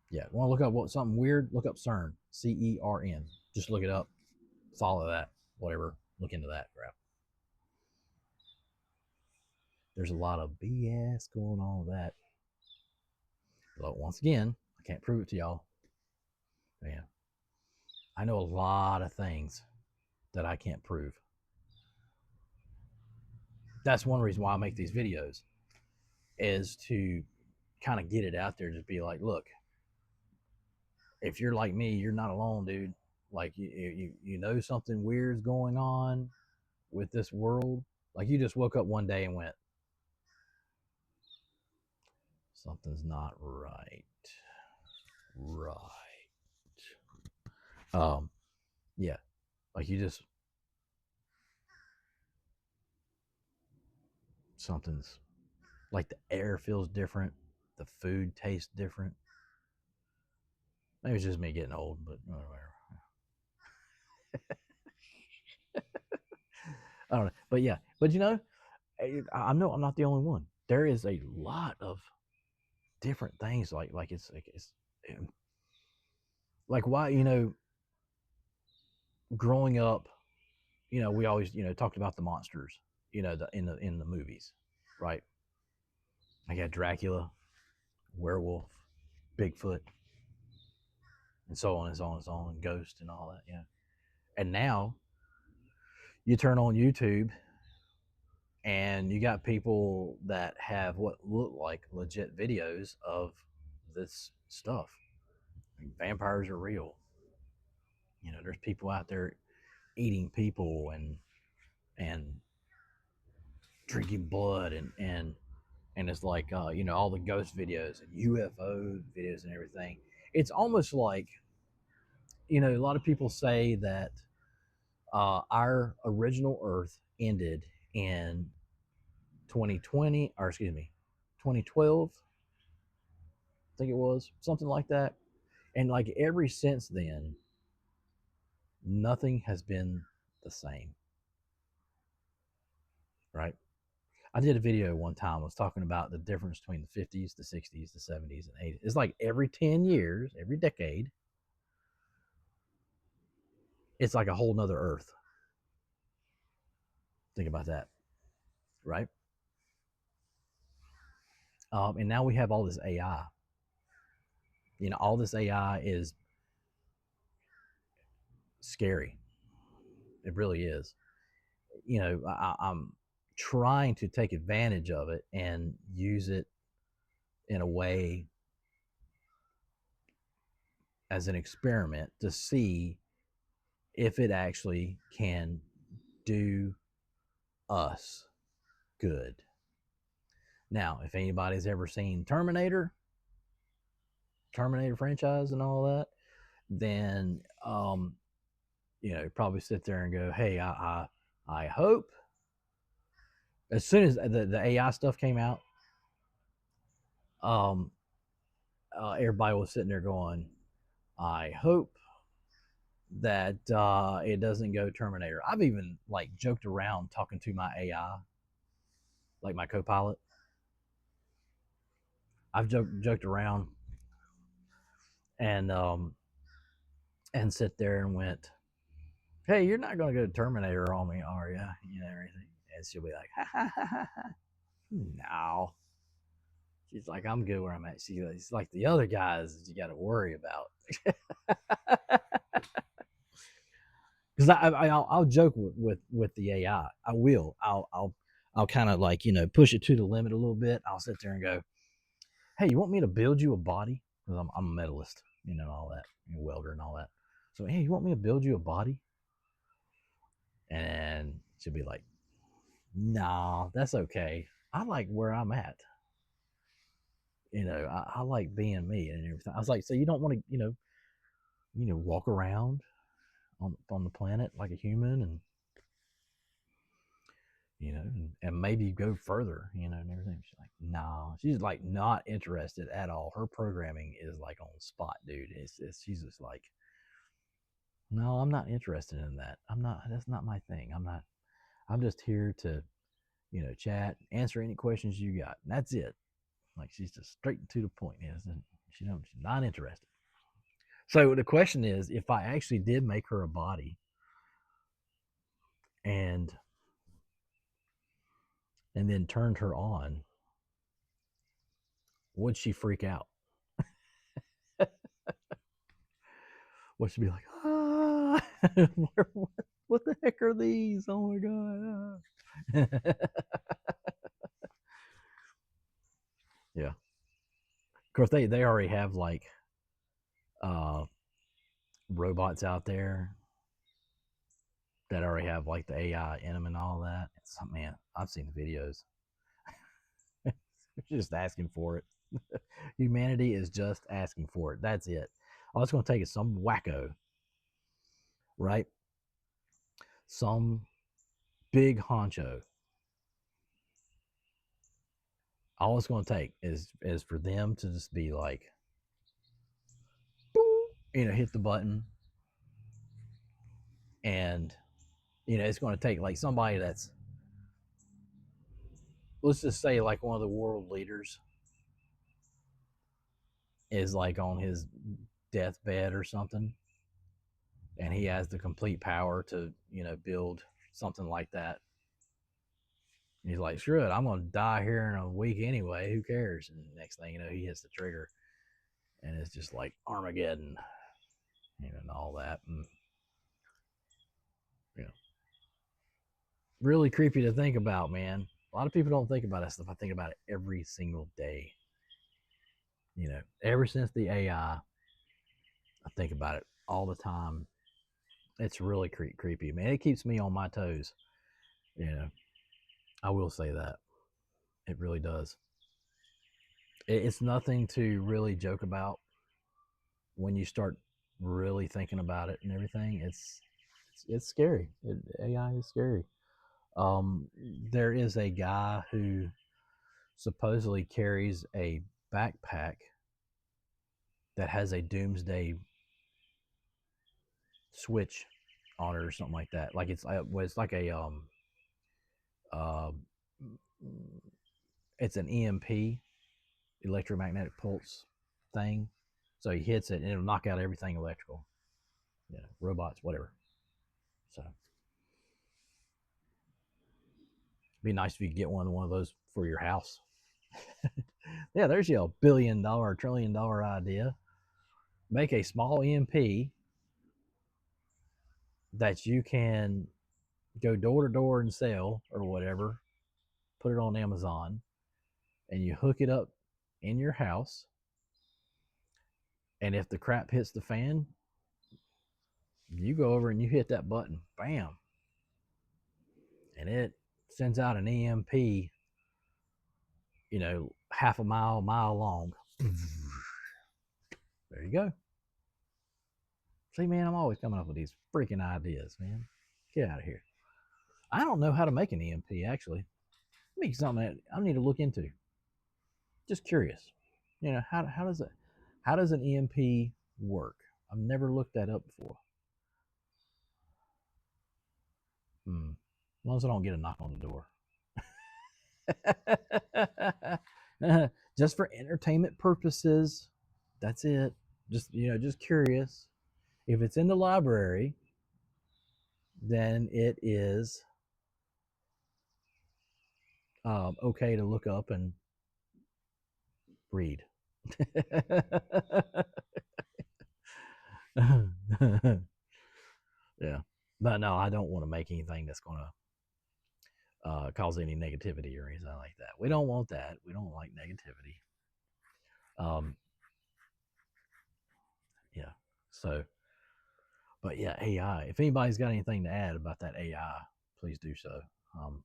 yeah, want to look up something weird? Look up CERN, CERN. Just look it up, follow that, whatever. Look into that crap. There's a lot of BS going on with that. But once again, I can't prove it to y'all. Man, I know a lot of things that I can't prove. That's one reason why I make these videos, is to kind of get it out there. Just be like, look, if you're like me, you're not alone, dude. Like you know something weird's going on with this world. Like you just woke up one day and went, something's not right. Right. Um, yeah. Like you just something's like the air feels different, the food tastes different. Maybe it's just me getting old, but whatever. I don't know. But yeah, but you know, I know I'm not the only one. There is a lot of different things. Like it's um, like why growing up, we always talked about the monsters, in the movies, right? I got Dracula, werewolf, Bigfoot, and so on and so on and so on, and Ghost and all that. Yeah. And now you turn on YouTube and you got people that have what look like legit videos of this stuff. Like vampires are real. There's people out there eating people and drinking blood and it's like all the ghost videos and UFO videos and everything. It's almost like a lot of people say that our original Earth ended in 2020, or excuse me, 2012. I think it was something like that. And like ever since then, nothing has been the same, right? I did a video one time. I was talking about the difference between the 50s, the 60s, the 70s, and 80s. It's like every 10 years, every decade, it's like a whole nother Earth. Think about that, right? And now we have all this AI. All this AI is scary. It really is. I'm trying to take advantage of it and use it in a way as an experiment to see if it actually can do us good. Now, if anybody's ever seen Terminator franchise and all that, then probably sit there and go, "Hey, I hope." As soon as the AI stuff came out, um, everybody was sitting there going, "I hope that it doesn't go Terminator." I've even like joked around talking to my AI, like my co-pilot. I've joked around and and sit there and went, "Hey, you're not going to go Terminator on me, are you?" Everything. And she'll be like, "Ha ha ha ha ha." No. She's like, "I'm good where I'm at." She's like the other guys that you got to worry about. Because I'll joke with the AI. I will. I'll kind of like push it to the limit a little bit. I'll sit there and go, "Hey, you want me to build you a body?" Because I'm a metalist, all that, welder and all that. So, hey, you want me to build you a body? And she'll be like, "Nah, that's okay. I like where I'm at. I like being me and everything." I was like, "So you don't want to, walk around on the planet like a human and and maybe go further, and everything." She's like, "No," she's like not interested at all. Her programming is like on spot, dude. She's just like, "No, I'm not interested in that. I'm not. That's not my thing. I'm not. I'm just here to, chat, answer any questions you got. And that's it." Like she's just straight to the point. And she's not interested. So the question is, if I actually did make her a body and then turned her on, would she freak out? Would she be like, "Ah"? What the heck are these? Oh my god. Yeah. Of course, they already have like uh robots out there that already have like the AI in them and all that. It's, man, I've seen the videos. Just asking for it. Humanity is just asking for it. That's it. All it's going to take is some wacko, right? Some big honcho. All it's going to take is for them to just be like, hit the button, and it's going to take like somebody that's, let's just say, like one of the world leaders is like on his deathbed or something, and he has the complete power to build something like that. And he's like, screw it, I'm gonna die here in a week anyway, who cares? And next thing you know, he hits the trigger, and it's just like Armageddon, and all that. And you know really creepy to think about, man. A lot of people don't think about that stuff. I think about it every single day. Ever since the AI, I think about it all the time. It's really creepy, man. It keeps me on my toes. you know I will say that. It really does. It's nothing to really joke about when you start really thinking about it and everything. It's scary. AI is scary. Um, there is a guy who supposedly carries a backpack that has a doomsday switch on it or something like that. Like it's like a uh, it's an EMP, electromagnetic pulse thing. So he hits it and it'll knock out everything electrical. Robots, whatever. So be nice if you could get one of those for your house. Yeah, there's your $1 billion, $1 trillion idea. Make a small EMP that you can go door to door and sell or whatever. Put it on Amazon, and you hook it up in your house. And if the crap hits the fan, you go over and you hit that button, bam, and it sends out an EMP, half a mile long. There you go. See, man, I'm always coming up with these freaking ideas, man. Get out of here. I don't know how to make an EMP, actually. Maybe something that I need to look into. Just curious. How does an EMP work? I've never looked that up before. As long as I don't get a knock on the door. Just for entertainment purposes. That's it. Just curious. If it's in the library, then it is okay to look up and read. Yeah, but no, I don't want to make anything that's going to cause any negativity or anything like that. We don't want that. We don't like negativity. Um, yeah. So, but yeah, AI. If anybody's got anything to add about that AI, please do so. Um,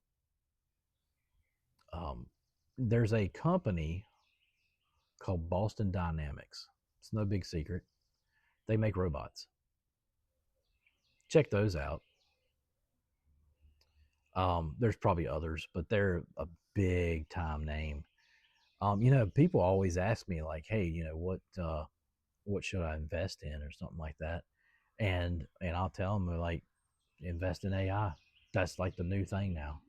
um, there's a company called Boston Dynamics. It's no big secret. They make robots. Check those out. There's probably others, but they're a big time name. People always ask me like, "Hey, what should I invest in or something like that?" And I'll tell them like, invest in AI. That's like the new thing now.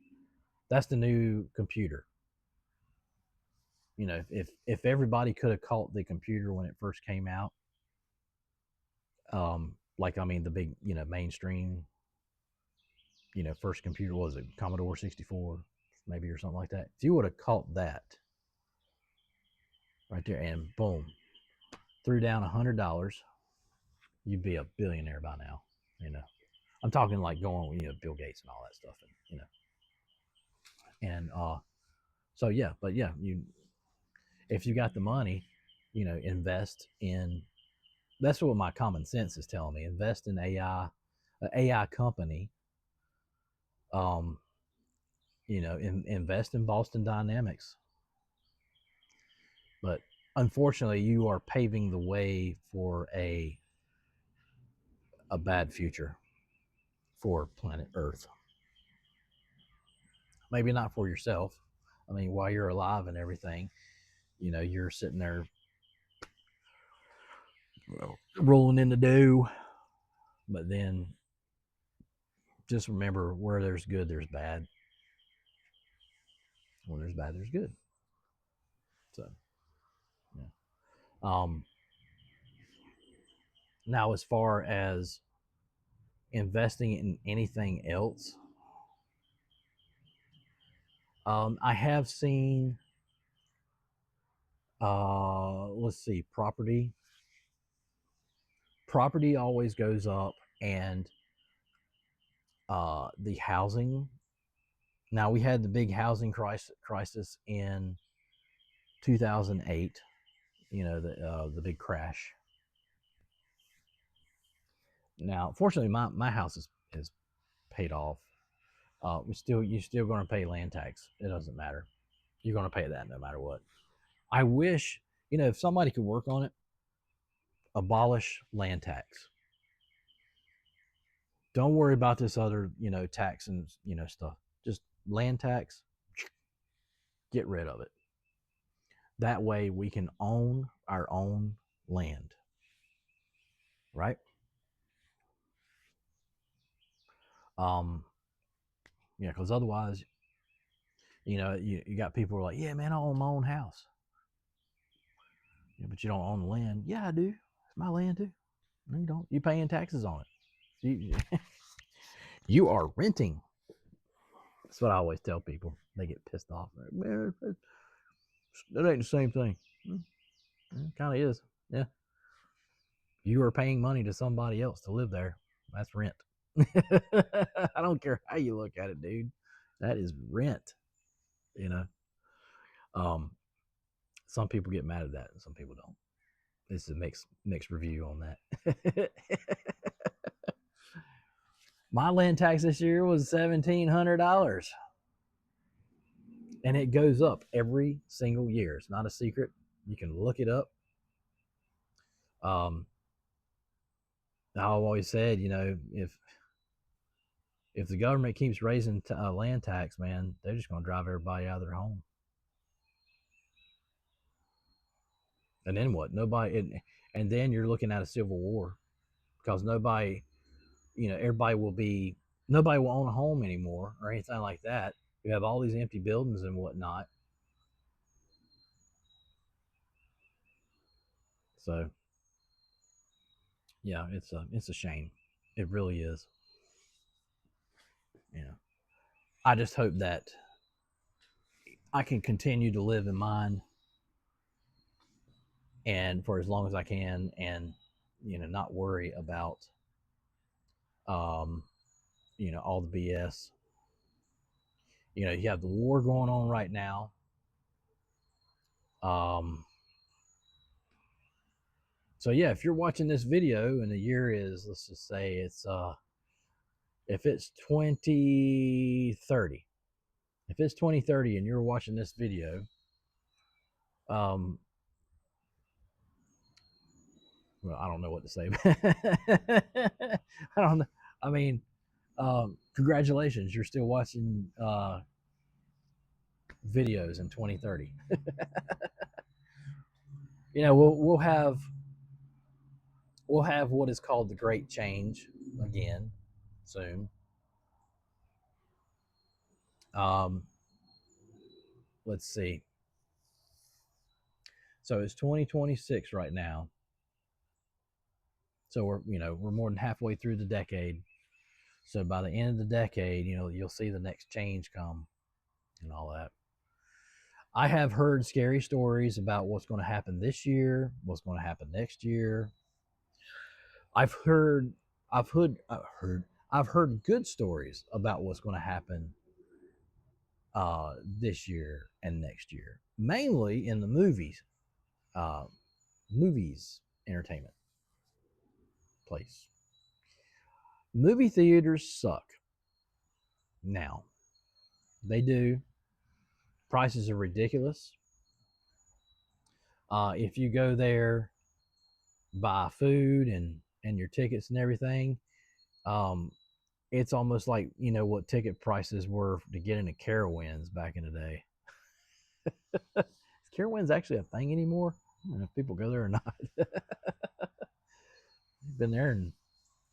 That's the new computer. If everybody could have caught the computer when it first came out, like I mean the big mainstream first computer was it Commodore 64 maybe or something like that. If you would have caught that right there and boom threw down $100, you'd be a billionaire by now. You know, I'm talking like going, Bill Gates and all that stuff, and so yeah, but yeah, if you got the money, invest in. That's what my common sense is telling me. Invest in AI, an AI company. Um, invest in Boston Dynamics. But unfortunately, you are paving the way for a bad future for planet Earth. Maybe not for yourself. I mean, while you're alive and everything, you're sitting there rolling in the dough. But then just remember, where there's good, there's bad. Where there's bad, there's good. So, yeah. Now, as far as investing in anything else, I have seen, let's see, property always goes up, and the housing. Now, we had the big housing crisis in 2008. The big crash. Now, fortunately, my house is paid off. You're still going to pay land tax. It doesn't matter. You're going to pay that no matter what. I wish, if somebody could work on it, abolish land tax. Don't worry about this other, tax and, stuff. Just land tax, get rid of it. That way we can own our own land, right? Um, yeah, because otherwise, you got people who are like, yeah, man, I own my own house. Yeah, but you don't own the land. Yeah, I do. It's my land too. No, you don't. You paying taxes on it. You are renting. That's what I always tell people. They get pissed off. Man, that ain't the same thing. It kind of is. Yeah. You are paying money to somebody else to live there. That's rent. I don't care how you look at it, dude. That is rent. You know. Um, some people get mad at that, and some people don't. This is a mixed review on that. My land tax this year was $1,700, and it goes up every single year. It's not a secret. You can look it up. I've always said, if the government keeps raising land tax, man, they're just going to drive everybody out of their home. And then what? And then you're looking at a civil war, because nobody will own a home anymore or anything like that. You have all these empty buildings and whatnot. So yeah, it's a shame. It really is. I just hope that I can continue to live in mine, and for as long as I can, and not worry about um, all the BS. You have the war going on right now. Um, so yeah, if you're watching this video and the year is, let's just say if it's 2030, if it's 2030 and you're watching this video, um, well, I don't know what to say. I don't know. I mean, congratulations, you're still watching videos in 2030. We'll have what is called the Great Change again soon. Um, let's see. So it's 2026 right now. So we're more than halfway through the decade. So by the end of the decade, you'll see the next change come and all that. I have heard scary stories about what's going to happen this year, what's going to happen next year. I've heard, I've heard good stories about what's going to happen this year and next year, mainly in the uh, movies entertainment place. Movie theaters suck now. They do. Prices are ridiculous. If you go there, buy food and your tickets and everything, um, it's almost like what ticket prices were to get into Carowinds back in the day. Is Carowinds actually a thing anymore? I don't know if people go there or not. Been there in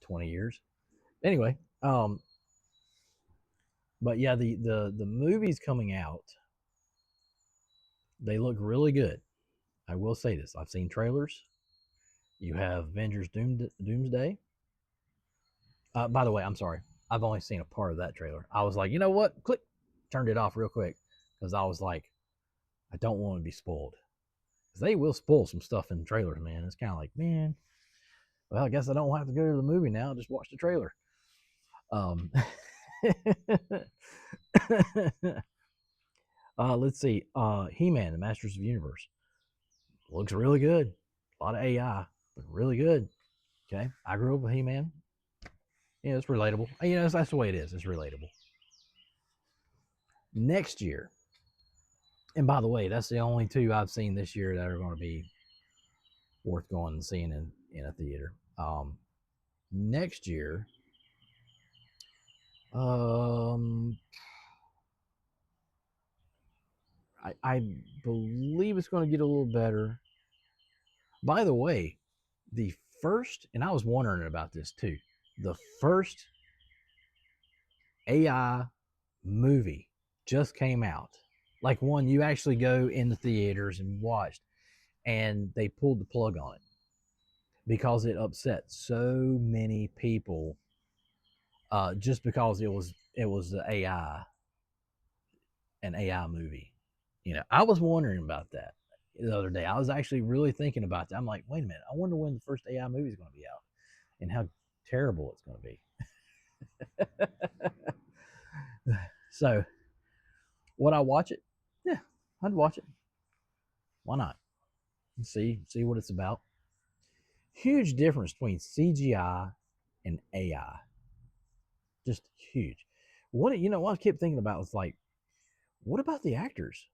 20 years. Anyway, but yeah, the movies coming out, they look really good. I will say this: I've seen trailers. You have Avengers Doomsday. By the way, I'm sorry. I've only seen a part of that trailer. I was like, you know what? Click, turned it off real quick because I was like, I don't want to be spoiled. Because they will spoil some stuff in trailers, man. It's kind of like, man, well, I guess I don't have to go to the movie now. Just watch the trailer. Um, let's see. He-Man, the Masters of the Universe, looks really good. A lot of AI, but really good. Okay, I grew up with He-Man. It's relatable. That's the way it is. It's relatable. Next year, and by the way, that's the only two I've seen this year that are going to be worth going and seeing in a theater. Next year, um, I believe it's going to get a little better. By the way, the first, and I was wondering about this too, the first AI movie just came out. Like one you actually go in the theaters and watched, and they pulled the plug on it because it upset so many people, just because it was the an AI movie. I was wondering about that the other day. I was actually really thinking about that. I'm like, wait a minute, I wonder when the first AI movie is going to be out and how terrible it's going to be. So, would I watch it? Yeah, I'd watch it. Why not? See what it's about. Huge difference between CGI and AI. Just huge. What I kept thinking about was like, what about the actors?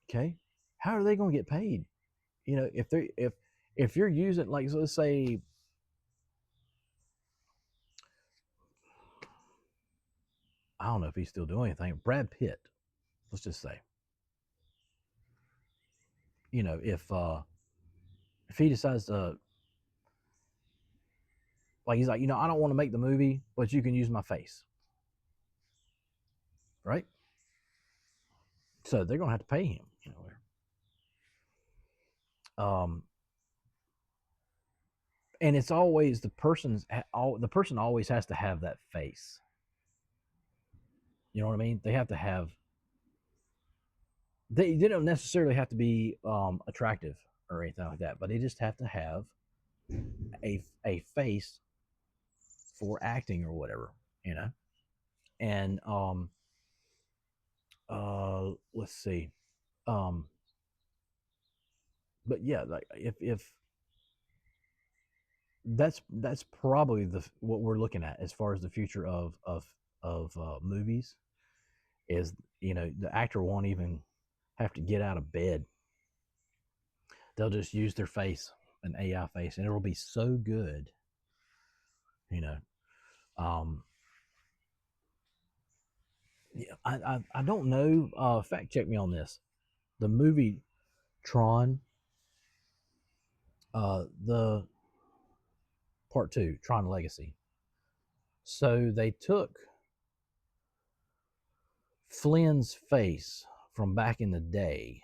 Okay, how are they going to get paid? If you're using, like, so let's say, I don't know if he's still doing anything. Brad Pitt, let's just say, if he decides to, like, he's like, I don't want to make the movie, but you can use my face, right? So they're gonna have to pay him. Um, and it's always the person always has to have that face. You know what I mean? They have to have. They don't necessarily have to be attractive or anything like that, but they just have to have a face for acting or whatever, you know. And let's see. Um, but yeah, like if that's probably the what we're looking at as far as the future of movies is, the actor won't even have to get out of bed. They'll just use their face, an AI face, and it'll be so good. You know, um, yeah, I don't know. Fact check me on this. The movie Tron, the part two, Tron Legacy. So they took Flynn's face from back in the day,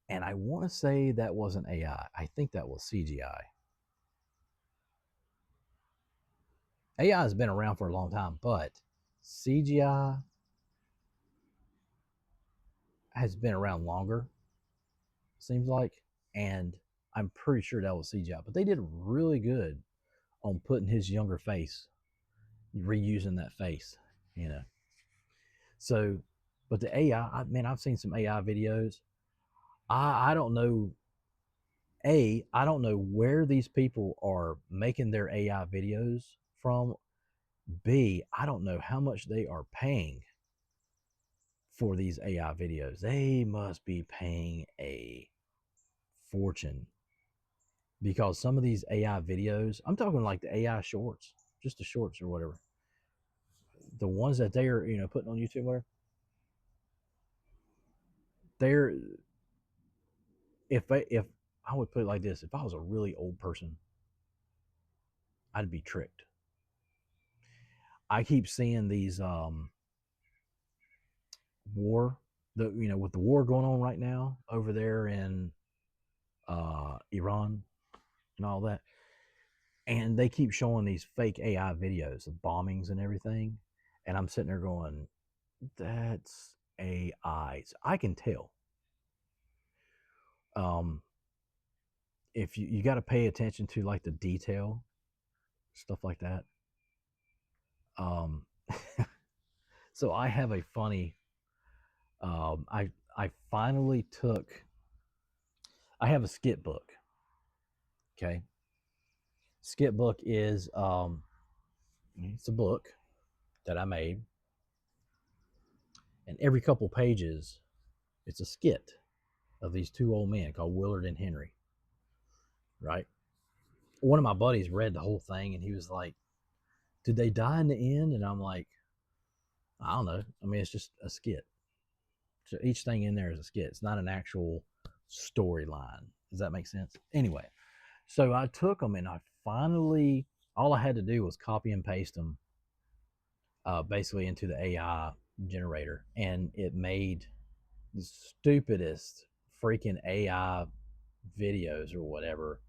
and I want to say that wasn't AI. I think that was CGI. AI has been around for a long time, but CGI has been around longer, seems like, and I'm pretty sure that was CGI. But they did really good on putting his younger face reusing that face, you know. So, but the AI, man, I've seen some AI videos. I don't know. I don't know where these people are making their AI videos from. B, I don't know how much they are paying for these AI videos. They must be paying a fortune because some of these AI videos, I'm talking like the AI shorts, just the shorts or whatever, the ones that they're putting on YouTube, whatever, they're if I would put it like this, if I was a really old person, I'd be tricked. I keep seeing these war, with the war going on right now over there in Iran and all that, and they keep showing these fake AI videos of bombings and everything, and I'm sitting there going, "That's AI." So I can tell. Um, if you got to pay attention to like the detail, stuff like that. Um, so I have a funny. I finally took. I have a skit book. Okay, skit book is it's a book that I made, and every couple pages, it's a skit of these two old men called Willard and Henry. Right. One of my buddies read the whole thing, and he was like, "Did they die in the end?" And I'm like, "I don't know. I mean, it's just a skit. So each thing in there is a skit. It's not an actual storyline. Does that make sense?" Anyway, so I took them and I finally, all I had to do was copy and paste them basically into the AI generator, and it made the stupidest freaking AI videos or whatever,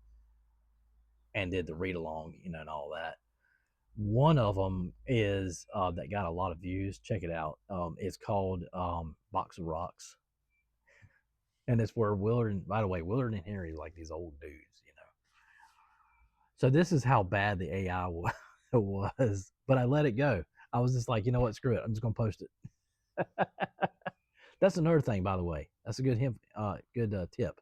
and did the read along, and all that. One of them is that got a lot of views. Check it out. It's called Box of Rocks, and it's where Willard. And, by the way, Willard and Henry like these old dudes. So this is how bad the AI was, but I let it go. I was just like, you know what, screw it. I'm just gonna post it. That's another thing, by the way. That's a good tip.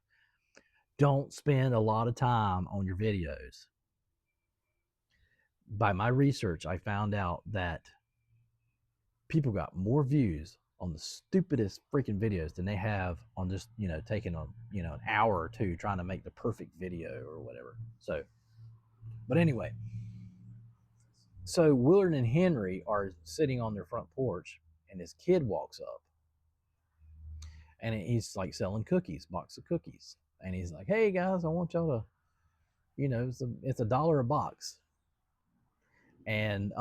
Don't spend a lot of time on your videos. By my research, I found out that people got more views on the stupidest freaking videos than they have on just taking an hour or two trying to make the perfect video or whatever. So, but anyway, so Willard and Henry are sitting on their front porch, and this kid walks up, and he's like selling cookies, box of cookies, and he's like, "Hey guys, I want y'all to, it's $1 a box." And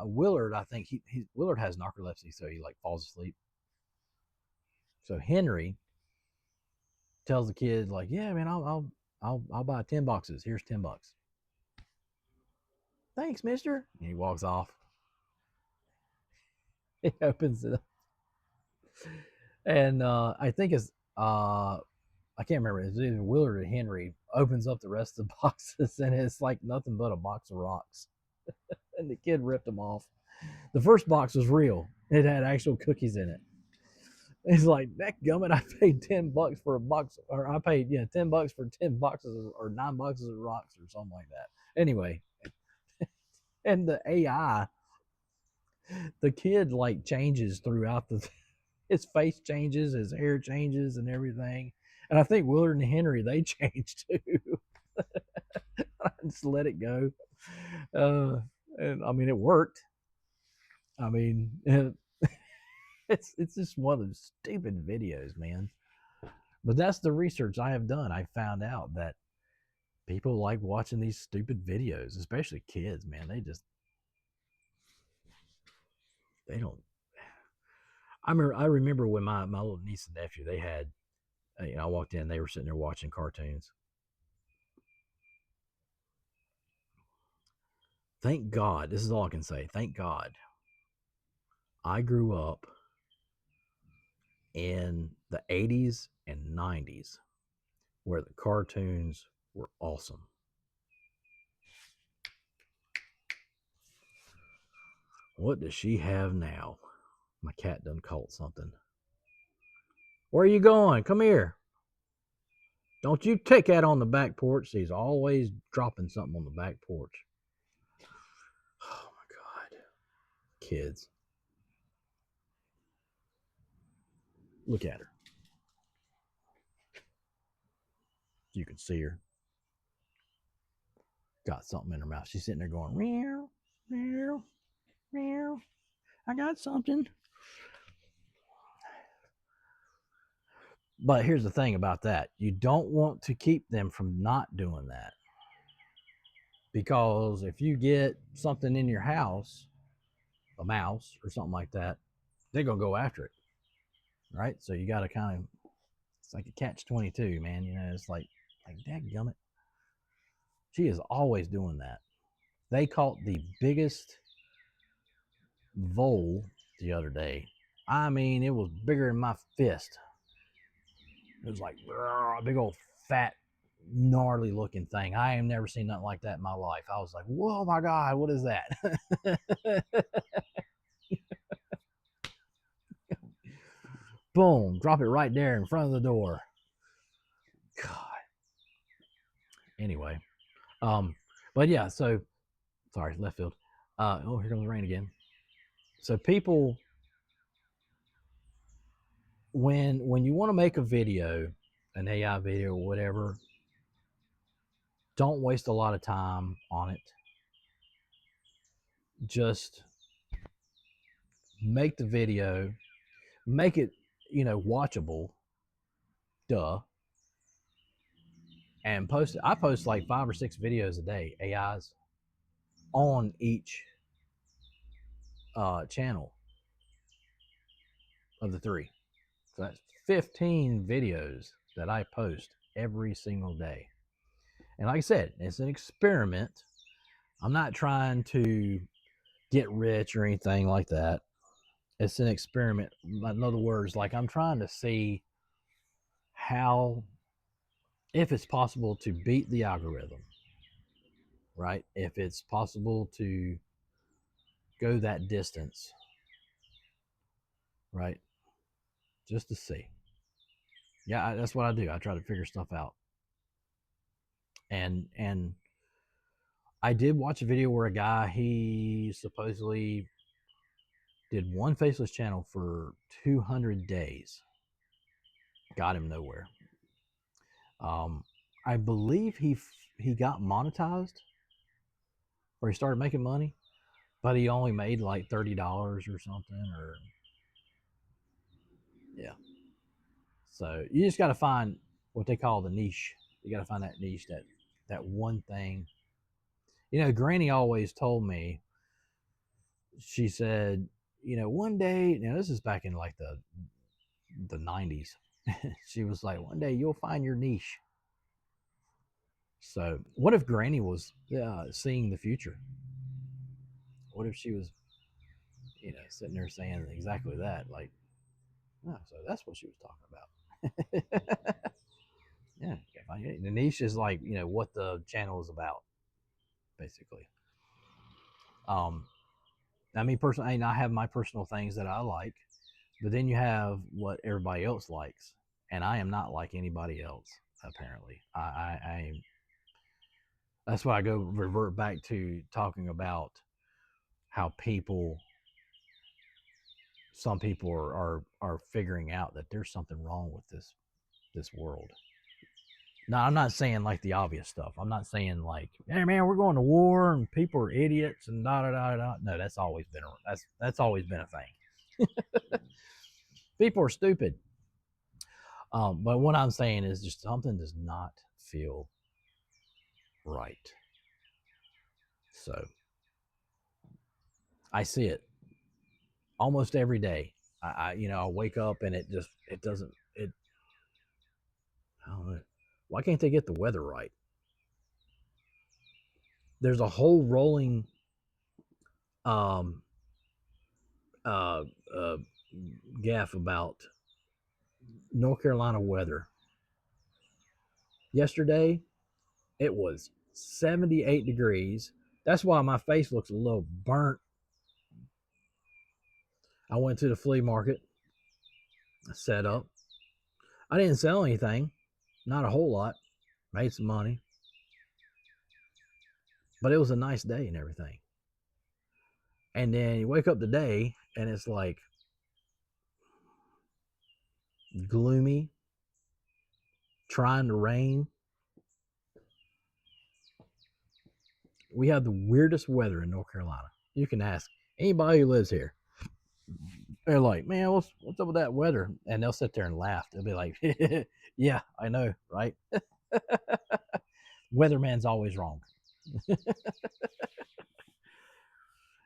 Willard, I think Willard has narcolepsy, so he like falls asleep. So Henry tells the kid like, "Yeah, man, I'll buy 10 boxes. Here's $10. Thanks, mister." And he walks off. He opens it up. And I think it's I can't remember. It's either Willard or Henry opens up the rest of the boxes, and it's like nothing but a box of rocks. And the kid ripped them off. The first box was real. It had actual cookies in it. He's like, "That gummit, I paid $10 for a box, or I paid $10 for 10 boxes or 9 boxes of rocks or something like that." Anyway, and the AI, the kid like changes throughout the his face changes, his hair changes, and everything. And I think Willard and Henry they changed too. I just let it go, and I mean it worked. I mean, it's just one of those stupid videos, man. But that's the research I have done. I found out that people like watching these stupid videos, especially kids. Man, they don't. I remember when my little niece and nephew they had. I walked in, they were sitting there watching cartoons. Thank God. This is all I can say. Thank God. I grew up in the 80s and 90s where the cartoons were awesome. What does she have now? My cat done caught something. Where are you going? Come here. Don't you take that on the back porch. He's always dropping something on the back porch. Oh my God. Kids. Look at her. You can see her. Got something in her mouth. She's sitting there going, meow, meow, meow. I got something. But here's the thing about that. You don't want to keep them from not doing that. Because if you get something in your house, a mouse or something like that, they're going to go after it. Right? So you got to kind of, it's like a catch 22, man. You know, it's like dadgummit. She is always doing that. They caught the biggest vole the other day. I mean, it was bigger than my fist. It was like a big old fat, gnarly looking thing. I ain't never seen nothing like that in my life. I was like, whoa, my God, what is that? Boom, drop it right there in front of the door. God. Anyway, but yeah, so sorry, left field. Oh, here comes the rain again. So people, when you want to make a video, an AI video or whatever, don't waste a lot of time on it. Just make the video, make it, watchable, duh, and post it. I post like 5 or 6 videos a day, AIs, on each channel of the 3. So that's 15 videos that I post every single day. And like I said, it's an experiment. I'm not trying to get rich or anything like that. It's an experiment. In other words, like I'm trying to see how, if it's possible to beat the algorithm, right? If it's possible to go that distance, right? Just to see. Yeah, that's what I do. I try to figure stuff out. And I did watch a video where a guy, he supposedly did one faceless channel for 200 days. Got him nowhere. I believe he got monetized, or he started making money, but he only made like $30 or something, or yeah. So you just got to find what they call the niche. You got to find that niche, that one thing. Granny always told me. She said, one day, this is back in like the 90s. She was like, one day you'll find your niche. So, what if Granny was seeing the future? What if she was, sitting there saying exactly that? Like, oh, so that's what she was talking about. Yeah, the niche is like what the channel is about, basically. I mean, personally, I have my personal things that I like, but then you have what everybody else likes, and I am not like anybody else. Apparently, I that's why I go revert back to talking about how some people are figuring out that there's something wrong with this world. Now, I'm not saying like the obvious stuff. I'm not saying like, hey man, we're going to war and people are idiots and da da da da. No, that's always been that's always been a thing. People are stupid. But what I'm saying is just something does not feel right. So I see it almost every day. I wake up and it doesn't. I don't know. Why can't they get the weather right? There's a whole rolling um uh uh gaff about North Carolina weather. Yesterday it was 78 degrees. That's why my face looks a little burnt I went to the flea market, set up. I didn't sell anything, not a whole lot. Made some money, but it was a nice day and everything. And then you wake up today and it's like gloomy, trying to rain. We have the weirdest weather in North Carolina. You can ask anybody who lives here. They're like, man, what's up with that weather? And they'll sit there and laugh. They'll be like, yeah, I know, right? Weatherman's always wrong.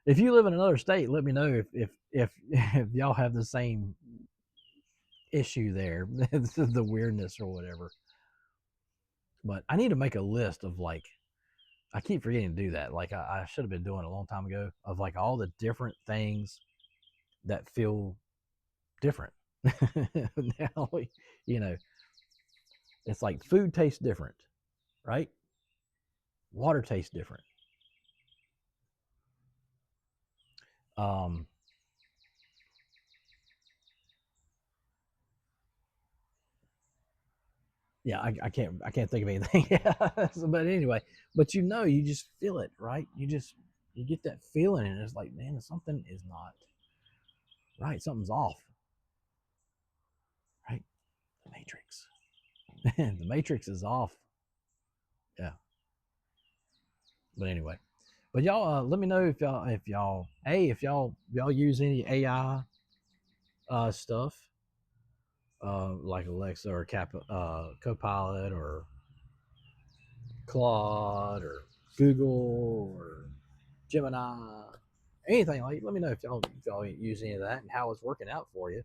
If you live in another state, let me know if y'all have the same issue there, the weirdness or whatever. But I need to make a list of like, I keep forgetting to do that. Like I should have been doing a long time ago, of like all the different things that feel different. Now, you know, it's like food tastes different, right? Water tastes different. Um, yeah, I can't think of anything. So, but anyway, but you just feel it, right? You get that feeling, and it's like, man, something is not right. Something's off, right? The Matrix. The Matrix is off. Yeah. But anyway, but y'all, let me know if y'all use any AI stuff, like Alexa or Copilot or Claude or Google or Gemini, anything like. Let me know if y'all use any of that and how it's working out for you.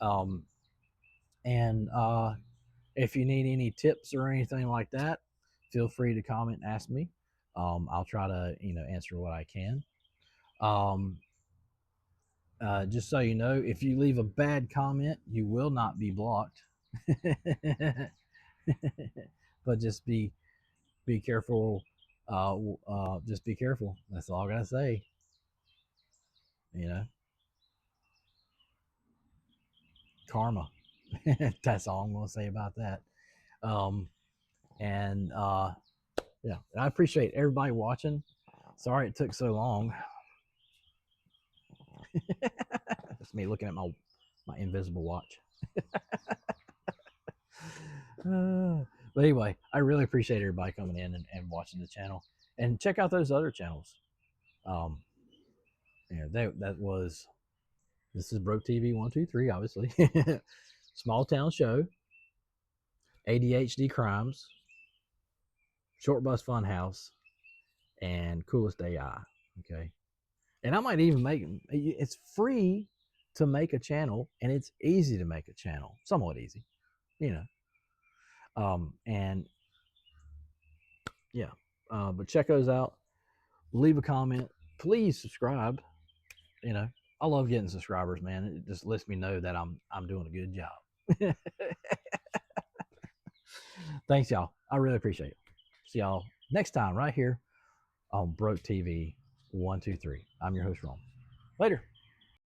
Um, and if you need any tips or anything like that, feel free to comment and ask me. I'll try to answer what I can. Um, just so you know, if you leave a bad comment, you will not be blocked. But just be careful. Just be careful. That's all I gotta say. You know, karma. That's all I'm gonna say about that. Um, and yeah, I appreciate everybody watching. Sorry it took so long. It's me looking at my invisible watch. But anyway, I really appreciate everybody coming in and watching the channel, and check out those other channels. Um, that was, this is Broke TV 123, obviously. Small Town Show, ADHD Crimes, Short Bus Funhouse, and Coolest AI. Okay, and I might even make it's free to make a channel, and it's easy to make a channel, somewhat easy, you know. And yeah, but check those out. Leave a comment. Please subscribe. You know, I love getting subscribers, man. It just lets me know that I'm doing a good job. Thanks, y'all. I really appreciate it. See y'all next time right here on Broke TV 123. I'm your host, Ron. Later.